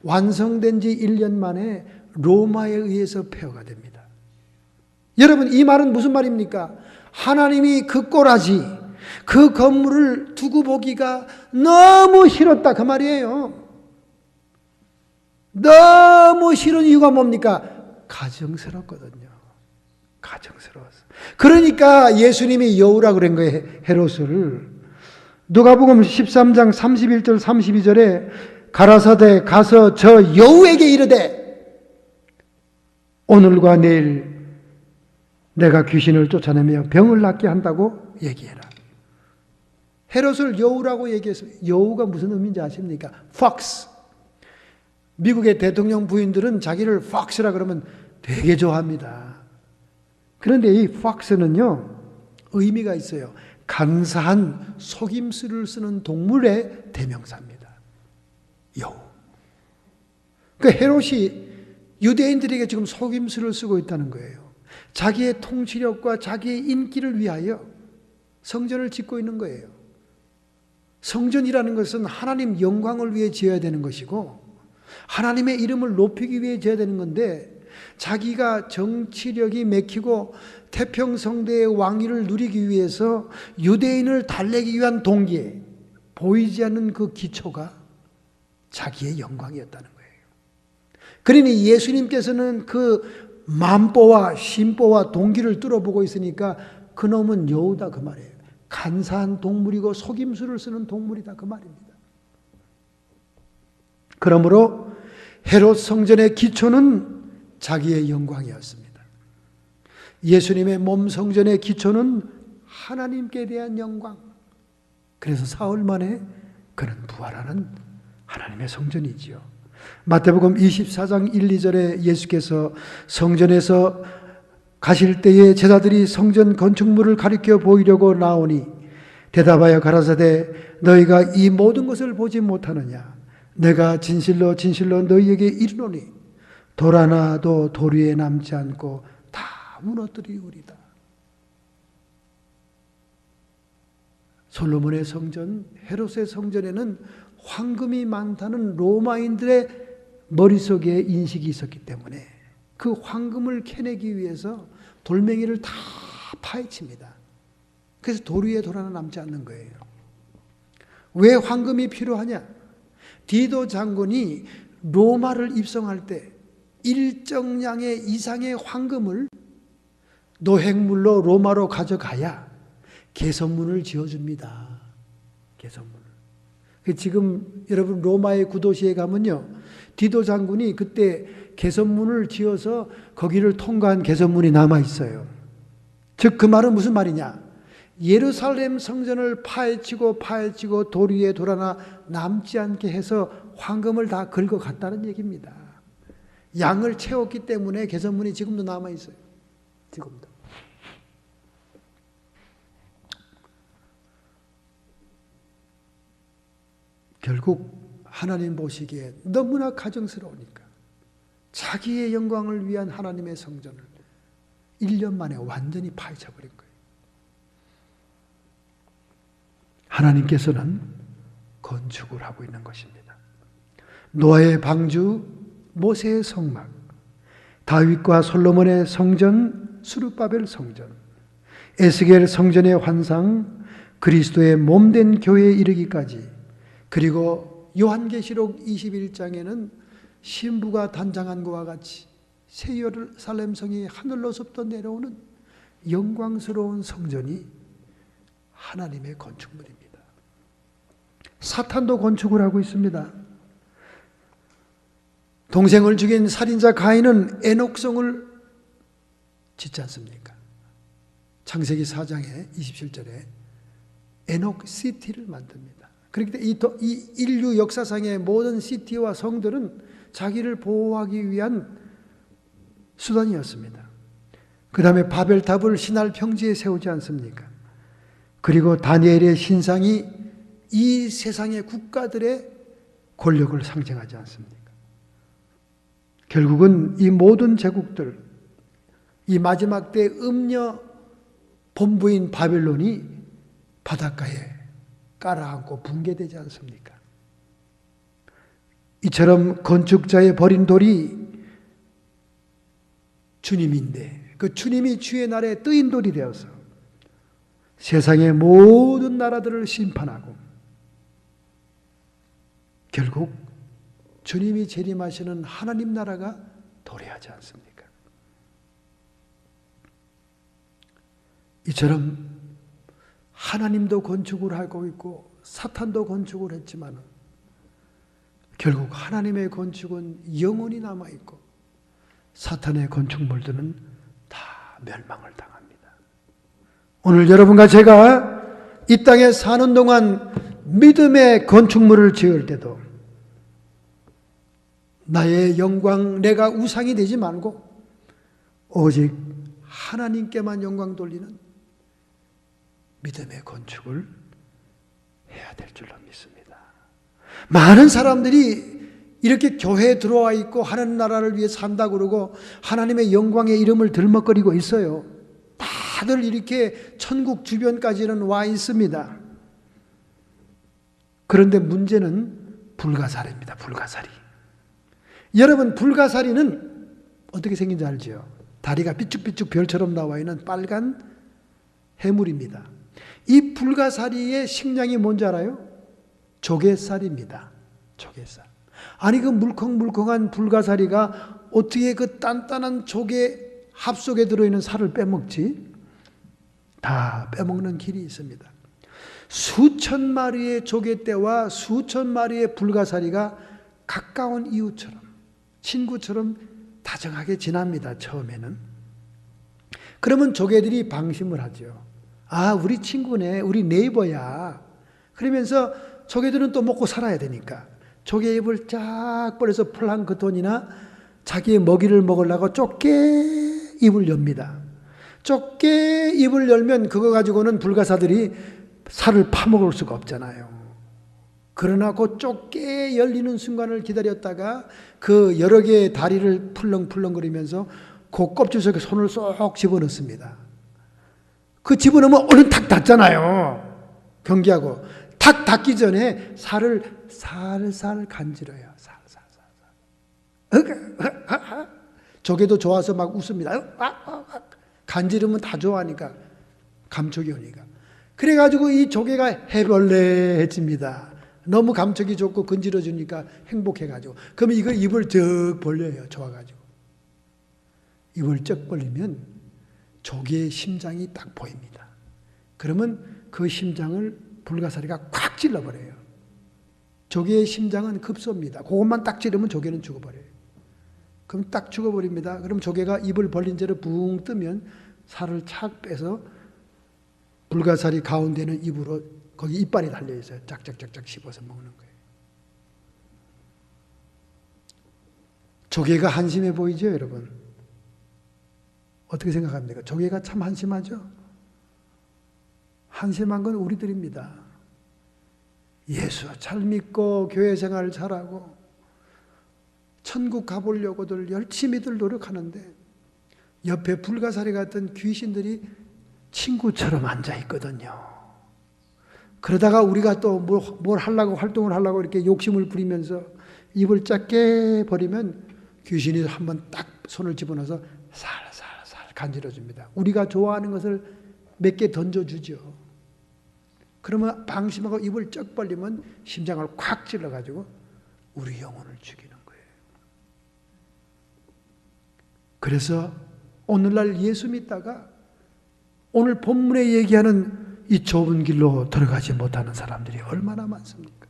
완성된 지 1년 만에 로마에 의해서 폐허가 됩니다. 여러분, 이 말은 무슨 말입니까? 하나님이 그 꼬라지, 그 건물을 두고 보기가 너무 싫었다, 그 말이에요. 너무 싫은 이유가 뭡니까? 가정스럽거든요. 가정스러워서. 그러니까 예수님이 여우라 그런 거예요, 헤롯을. 누가복음 13장 31절 32절에 가라사대 가서 저 여우에게 이르되 오늘과 내일 내가 귀신을 쫓아내며 병을 낫게 한다고 얘기해라. 헤롯을 여우라고 얘기했습니다. 여우가 무슨 의미인지 아십니까? Fox. 미국의 대통령 부인들은 자기를 Fox라 그러면 되게 좋아합니다. 그런데 이 Fox는요, 의미가 있어요. 간사한 속임수를 쓰는 동물의 대명사입니다. 여우. 그러니까 헤롯이 유대인들에게 지금 속임수를 쓰고 있다는 거예요. 자기의 통치력과 자기의 인기를 위하여 성전을 짓고 있는 거예요. 성전이라는 것은 하나님 영광을 위해 지어야 되는 것이고 하나님의 이름을 높이기 위해 지어야 되는 건데 자기가 정치력이 맥히고 태평성대의 왕위를 누리기 위해서 유대인을 달래기 위한 동기에 보이지 않는 그 기초가 자기의 영광이었다는 거예요. 그러니 예수님께서는 그 만보와 심보와 동기를 뚫어보고 있으니까 그놈은 여우다 그 말이에요. 간사한 동물이고 속임수를 쓰는 동물이다 그 말입니다. 그러므로 헤롯 성전의 기초는 자기의 영광이었습니다. 예수님의 몸 성전의 기초는 하나님께 대한 영광. 그래서 사흘 만에 그는 부활하는 하나님의 성전이지요. 마태복음 24장 1, 2절에 예수께서 성전에서 가실 때에 제자들이 성전 건축물을 가리켜 보이려고 나오니 대답하여 가라사대 너희가 이 모든 것을 보지 못하느냐. 내가 진실로 진실로 너희에게 이르노니 돌 하나도 돌 위에 남지 않고 다 무너뜨리우리다. 솔로몬의 성전, 헤롯의 성전에는 황금이 많다는 로마인들의 머릿속에 인식이 있었기 때문에 그 황금을 캐내기 위해서 돌멩이를 다 파헤칩니다. 그래서 돌 위에 돌 하나 남지 않는 거예요. 왜 황금이 필요하냐? 디도 장군이 로마를 입성할 때 일정량의 이상의 황금을 노획물로 로마로 가져가야 개선문을 지어줍니다. 개선문을. 지금 여러분 로마의 구도시에 가면요, 디도 장군이 그때 개선문을 지어서 거기를 통과한 개선문이 남아 있어요. 즉 그 말은 무슨 말이냐? 예루살렘 성전을 파헤치고 돌 위에 돌 하나 남지 않게 해서 황금을 다 긁어갔다는 얘기입니다. 양을 채웠기 때문에 개선문이 지금도 남아 있어요. 지금도. 결국 하나님 보시기에 너무나 가증스러우니까 자기의 영광을 위한 하나님의 성전을 1년 만에 완전히 파헤쳐버린 거예요. 하나님께서는 건축을 하고 있는 것입니다. 노아의 방주, 모세의 성막, 다윗과 솔로몬의 성전, 수르바벨 성전, 에스겔 성전의 환상, 그리스도의 몸된 교회에 이르기까지, 그리고 요한계시록 21장에는 신부가 단장한 것과 같이 새 예루살렘 성이 하늘로부터 내려오는 영광스러운 성전이 하나님의 건축물입니다. 사탄도 건축을 하고 있습니다. 동생을 죽인 살인자 가인은 에녹성을 짓지 않습니까? 창세기 4장의 27절에 에녹 시티를 만듭니다. 그렇기 때문에 이 인류 역사상의 모든 시티와 성들은 자기를 보호하기 위한 수단이었습니다. 그 다음에 바벨탑을 신할 평지에 세우지 않습니까? 그리고 다니엘의 신상이 이 세상의 국가들의 권력을 상징하지 않습니까? 결국은 이 모든 제국들, 이 마지막 때 음녀 본부인 바벨론이 바닷가에 깔아앉고 붕괴되지 않습니까? 이처럼 건축자의 버린 돌이 주님인데 그 주님이 주의 날에 뜨인 돌이 되어서 세상의 모든 나라들을 심판하고 결국 주님이 재림하시는 하나님 나라가 도래하지 않습니까? 이처럼 하나님도 건축을 하고 있고 사탄도 건축을 했지만 결국 하나님의 건축은 영원히 남아있고 사탄의 건축물들은 다 멸망을 당합니다. 오늘 여러분과 제가 이 땅에 사는 동안 믿음의 건축물을 지을 때도 나의 영광, 내가 우상이 되지 말고 오직 하나님께만 영광 돌리는 믿음의 건축을 해야 될 줄로 믿습니다. 많은 사람들이 이렇게 교회에 들어와 있고 하나님 나라를 위해 산다 그러고 하나님의 영광의 이름을 들먹거리고 있어요. 다들 이렇게 천국 주변까지는 와 있습니다. 그런데 문제는 불가사리입니다. 불가사리. 여러분, 불가사리는 어떻게 생긴지 알죠? 다리가 삐쭉삐쭉 별처럼 나와 있는 빨간 해물입니다. 이 불가사리의 식량이 뭔지 알아요? 조개살입니다. 조개살. 아니 그 물컹물컹한 불가사리가 어떻게 그 단단한 조개 합 속에 들어있는 살을 빼먹지? 다 빼먹는 길이 있습니다. 수천 마리의 조개떼와 수천 마리의 불가사리가 가까운 이웃처럼 친구처럼 다정하게 지납니다. 처음에는. 그러면 조개들이 방심을 하죠. 아, 우리 친구네, 우리 네이버야. 그러면서 조개들은 또 먹고 살아야 되니까 조개 입을 쫙 벌려서 플랑크톤이나 자기의 먹이를 먹으려고 좁게 입을 엽니다. 좁게 입을 열면 그거 가지고는 불가사들이 살을 파먹을 수가 없잖아요. 그러나 그 좁게 열리는 순간을 기다렸다가 그 여러 개의 다리를 풀렁풀렁거리면서 그 껍질 속에 손을 쏙 집어넣습니다. 그 집어넣으면 얼른 탁 닫잖아요. 경계하고. 탁 닫기 전에 살을 살살 간지러요. 살살. 조개도 좋아서 막 웃습니다. 간지르면 다 좋아하니까. 감촉이 오니까. 그래가지고 이 조개가 해벌레해집니다. 너무 감촉이 좋고 건지러주니까 행복해가지고. 그러면 이걸 입을 쩍 벌려요. 좋아가지고. 입을 쩍 벌리면 조개의 심장이 딱 보입니다. 그러면 그 심장을 불가사리가 콱 찔러버려요. 조개의 심장은 급소입니다. 그것만 딱 찌르면 조개는 죽어버려요. 그럼 딱 죽어버립니다. 그럼 조개가 입을 벌린 채로 붕 뜨면 살을 착 빼서 불가사리 가운데는 입으로 거기 이빨이 달려있어요. 짝짝짝짝 씹어서 먹는 거예요. 조개가 한심해 보이죠, 여러분? 어떻게 생각합니까? 조개가 참 한심하죠? 한심한 건 우리들입니다. 예수 잘 믿고 교회 생활 잘하고 천국 가보려고들 열심히들 노력하는데 옆에 불가사리 같은 귀신들이 친구처럼 앉아있거든요. 그러다가 우리가 또 뭘 하려고 활동을 하려고 이렇게 욕심을 부리면서 입을 작게 버리면 귀신이 한번 딱 손을 집어넣어서 살살살 간지러줍니다. 우리가 좋아하는 것을 몇 개 던져주죠. 그러면 방심하고 입을 쩍 벌리면 심장을 콱 찔러가지고 우리 영혼을 죽이는 거예요. 그래서 오늘날 예수 믿다가 오늘 본문에 얘기하는 이 좁은 길로 들어가지 못하는 사람들이 얼마나 많습니까?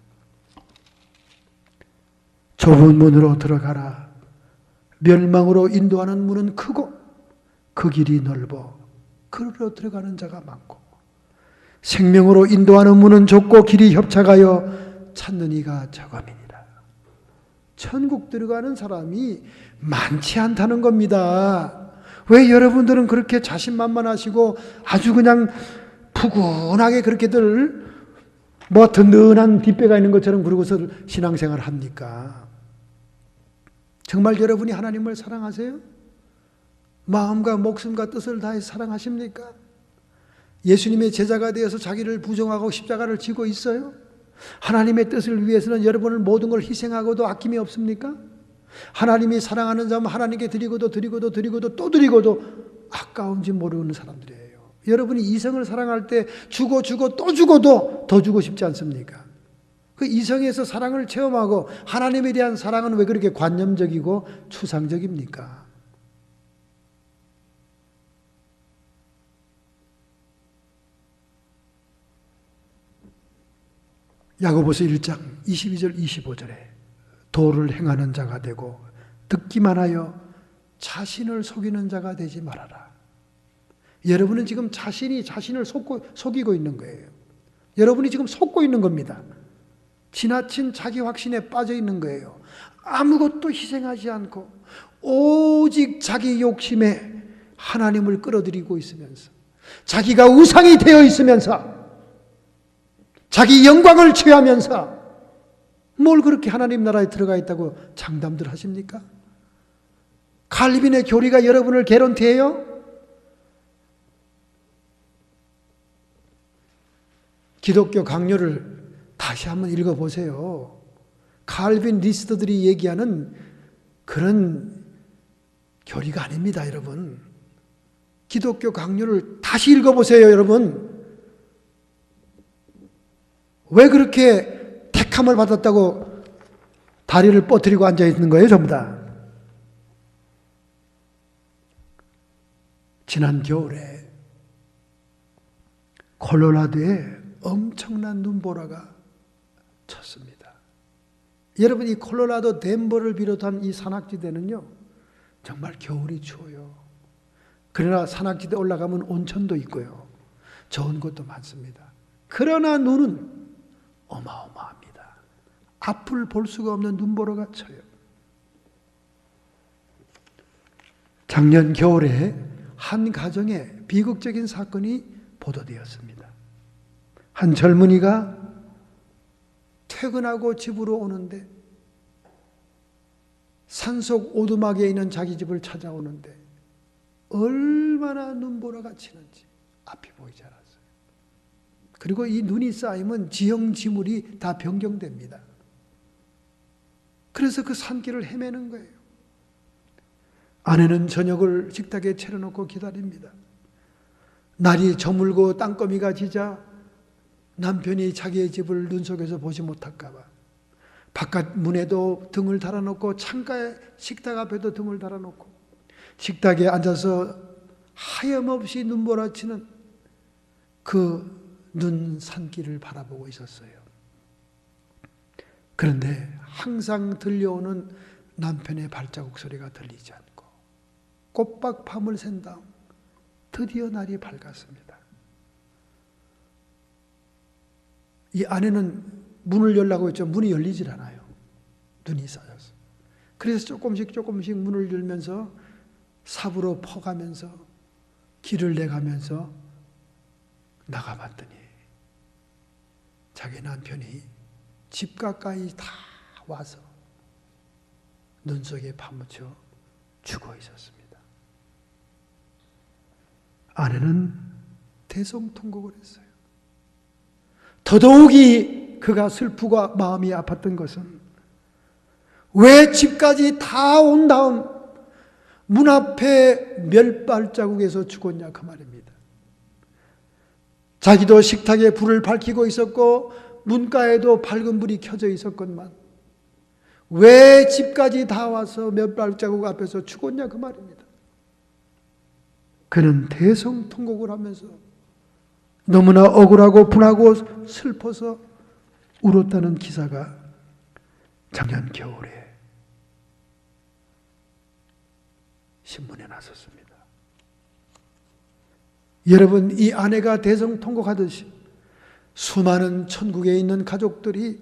좁은 문으로 들어가라. 멸망으로 인도하는 문은 크고 그 길이 넓어 그리로 들어가는 자가 많고 생명으로 인도하는 문은 좁고 길이 협착하여 찾는 이가 적음이니라. 천국 들어가는 사람이 많지 않다는 겁니다. 왜 여러분들은 그렇게 자신만만하시고 아주 그냥 푸근하게 그렇게들 뭐 든든한 뒷배가 있는 것처럼 그러고서 신앙생활을 합니까? 정말 여러분이 하나님을 사랑하세요? 마음과 목숨과 뜻을 다해 사랑하십니까? 예수님의 제자가 되어서 자기를 부정하고 십자가를 지고 있어요? 하나님의 뜻을 위해서는 여러분을 모든 걸 희생하고도 아낌이 없습니까? 하나님이 사랑하는 자면 하나님께 드리고도 또 드리고도 아까운지 모르는 사람들이에요. 여러분이 이성을 사랑할 때 주고 또 주고도 더 주고 싶지 않습니까? 그 이성에서 사랑을 체험하고 하나님에 대한 사랑은 왜 그렇게 관념적이고 추상적입니까? 야고보서 1장 22절 25절에 도를 행하는 자가 되고 듣기만 하여 자신을 속이는 자가 되지 말아라. 여러분은 지금 자신이 자신을 속이고 있는 거예요. 여러분이 지금 속고 있는 겁니다. 지나친 자기 확신에 빠져 있는 거예요. 아무것도 희생하지 않고 오직 자기 욕심에 하나님을 끌어들이고 있으면서, 자기가 우상이 되어 있으면서, 자기 영광을 취하면서 뭘 그렇게 하나님 나라에 들어가 있다고 장담들 하십니까? 칼빈의 교리가 여러분을 개런티해요? 기독교 강요를 다시 한번 읽어보세요. 칼빈 리스트들이 얘기하는 그런 교리가 아닙니다, 여러분. 기독교 강요를 다시 읽어보세요, 여러분. 왜 그렇게 택함을 받았다고 다리를 뻗뜨리고 앉아있는 거예요, 전부 다? 지난 겨울에 콜로라도에 엄청난 눈보라가 쳤습니다. 여러분, 이 콜로라도 덴버를 비롯한 이 산악지대는요, 정말 겨울이 추워요. 그러나 산악지대 올라가면 온천도 있고요, 좋은 곳도 많습니다. 그러나 눈은 어마어마합니다. 앞을 볼 수가 없는 눈보라가 쳐요. 작년 겨울에 한 가정에 비극적인 사건이 보도되었습니다. 한 젊은이가 퇴근하고 집으로 오는데, 산속 오두막에 있는 자기 집을 찾아오는데 얼마나 눈보라가 치는지 앞이 보이지 않았어요. 그리고 이 눈이 쌓이면 지형지물이 다 변경됩니다. 그래서 그 산길을 헤매는 거예요. 아내는 저녁을 식탁에 차려놓고 기다립니다. 날이 저물고 땅거미가 지자 남편이 자기의 집을 눈 속에서 보지 못할까 봐 바깥 문에도 등을 달아놓고, 창가에 식탁 앞에도 등을 달아놓고 식탁에 앉아서 하염없이 눈보라치는 그 눈 산길을 바라보고 있었어요. 그런데 항상 들려오는 남편의 발자국 소리가 들리지 않고 꼬박 밤을 샌 다음 드디어 날이 밝았습니다. 이 아내는 문을 열라고 했죠. 문이 열리질 않아요. 눈이 쌓여서. 그래서 조금씩 문을 열면서 삽으로 퍼가면서 길을 내가면서 나가봤더니 자기 남편이 집 가까이 다 와서 눈 속에 파묻혀 죽어 있었습니다. 아내는 대성통곡을 했어요. 더더욱이 그가 슬프고 마음이 아팠던 것은, 왜 집까지 다 온 다음 문 앞에 멸발자국에서 죽었냐 그 말입니다. 자기도 식탁에 불을 밝히고 있었고 문가에도 밝은 불이 켜져 있었건만 왜 집까지 다 와서 멸발자국 앞에서 죽었냐 그 말입니다. 그는 대성통곡을 하면서 너무나 억울하고 분하고 슬퍼서 울었다는 기사가 작년 겨울에 신문에 났었습니다. 여러분, 이 아내가 대성통곡하듯이 수많은 천국에 있는 가족들이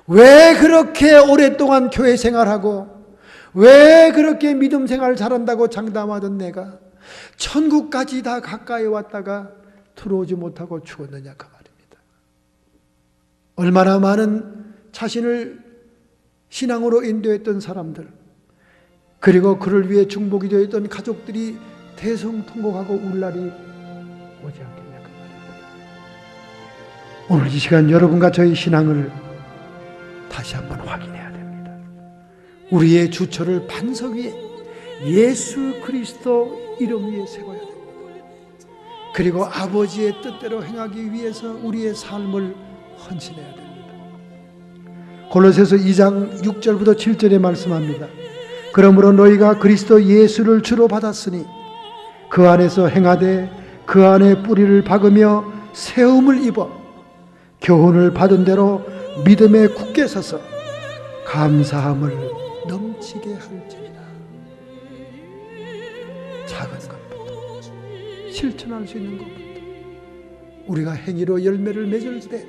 왜 그렇게 오랫동안 교회 생활하고 왜 그렇게 믿음 생활 잘한다고 장담하던 내가 천국까지 다 가까이 왔다가 들어오지 못하고 죽었느냐 그 말입니다. 얼마나 많은 자신을 신앙으로 인도했던 사람들, 그리고 그를 위해 중보기 되었던 가족들이 대성통곡하고 울 날이 오지 않겠냐 그 말입니다. 오늘 이 시간 여러분과 저희 신앙을 다시 한번 확인해야 됩니다. 우리의 주처를 반석 위에 예수 그리스도 이름 위에 세워야 됩니다. 그리고 아버지의 뜻대로 행하기 위해서 우리의 삶을 헌신해야 됩니다. 골로새서 2장 6절부터 7절에 말씀합니다. 그러므로 너희가 그리스도 예수를 주로 받았으니 그 안에서 행하되 그 안에 뿌리를 박으며 세움을 입어 교훈을 받은 대로 믿음에 굳게 서서 감사함을 넘치게 할지니라. 작은 것부터 실천할 수 있는 것부터 우리가 행위로 열매를 맺을 때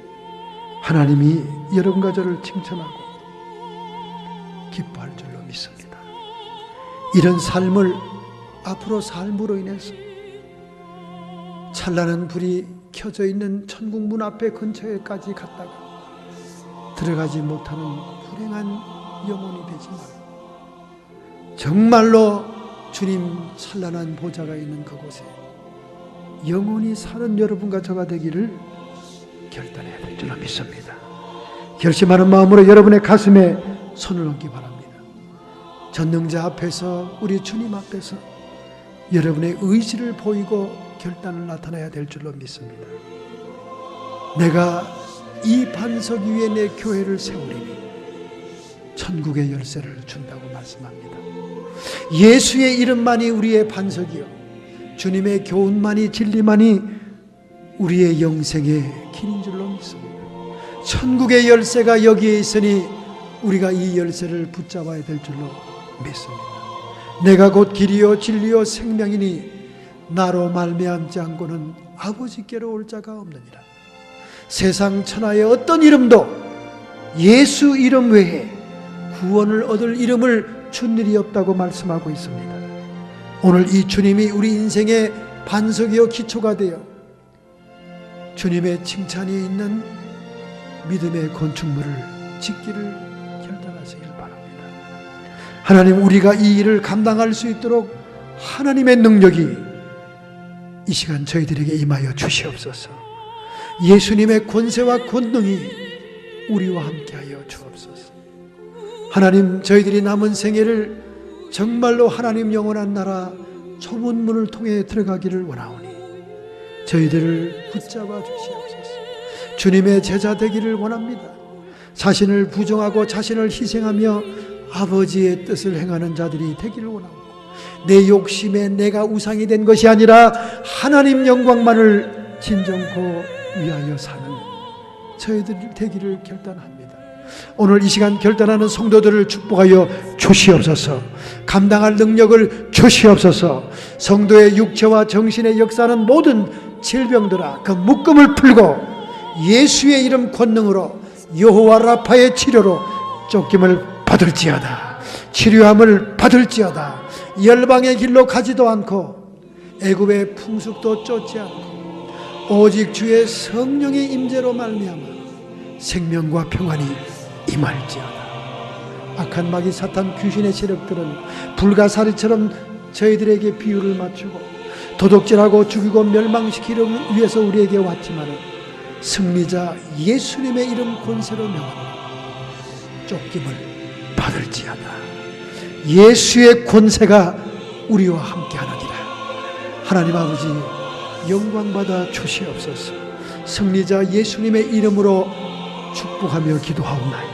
하나님이 여러분과 저를 칭찬하고 기뻐할 줄로 믿습니다. 이런 삶을 앞으로 삶으로 인해서 찬란한 불이 켜져 있는 천국 문 앞에 근처에까지 갔다가 들어가지 못하는 불행한 영혼이 되지 말고 정말로 주님 찬란한 보좌가 있는 그곳에 영원히 사는 여러분과 저가 되기를 결단해야 될 줄로 믿습니다. 결심하는 마음으로 여러분의 가슴에 손을 얹기 바랍니다. 전능자 앞에서, 우리 주님 앞에서 여러분의 의지를 보이고 결단을 나타내야 될 줄로 믿습니다. 내가 이 반석 위에 내 교회를 세우리니 천국의 열쇠를 준다고 말씀합니다. 예수의 이름만이 우리의 반석이요, 주님의 교훈만이, 진리만이 우리의 영생의 길인 줄로 믿습니다. 천국의 열쇠가 여기에 있으니 우리가 이 열쇠를 붙잡아야 될 줄로 믿습니다. 내가 곧 길이요 진리요 생명이니 나로 말미암지 않고는 아버지께로 올 자가 없느니라. 세상 천하의 어떤 이름도 예수 이름 외에 구원을 얻을 이름을 준 일이 없다고 말씀하고 있습니다. 오늘 이 주님이 우리 인생의 반석이요 기초가 되어 주님의 칭찬이 있는 믿음의 건축물을 짓기를 결단하시길 바랍니다. 하나님, 우리가 이 일을 감당할 수 있도록 하나님의 능력이 이 시간 저희들에게 임하여 주시옵소서. 예수님의 권세와 권능이 우리와 함께하여 주옵소서. 하나님, 저희들이 남은 생애를 정말로 하나님 영원한 나라 좁은 문을 통해 들어가기를 원하오니 저희들을 붙잡아 주시옵소서. 주님의 제자 되기를 원합니다. 자신을 부정하고 자신을 희생하며 아버지의 뜻을 행하는 자들이 되기를 원하고, 내 욕심에 내가 우상이 된 것이 아니라 하나님 영광만을 진정코 위하여 사는 저희들 되기를 결단합니다. 오늘 이 시간 결단하는 성도들을 축복하여 주시옵소서. 감당할 능력을 주시옵소서. 성도의 육체와 정신의 역사는 모든 질병들아 그 묶음을 풀고 예수의 이름 권능으로 여호와 라파의 치료로 쫓김을 받을지어다. 치료함을 받을지어다. 열방의 길로 가지도 않고 애굽의 풍습도 쫓지 않고 오직 주의 성령의 임재로 말미암아 생명과 평안이 임할지어다. 악한 마귀 사탄 귀신의 세력들은 불가사리처럼 저희들에게 비유를 맞추고 도둑질하고 죽이고 멸망시키기 위해서 우리에게 왔지만 승리자 예수님의 이름 권세로 명하노라. 쫓김을 받을지어다. 예수의 권세가 우리와 함께하느니라. 하나님 아버지, 영광받아 주시옵소서. 승리자 예수님의 이름으로 축복하며 기도하옵나이다.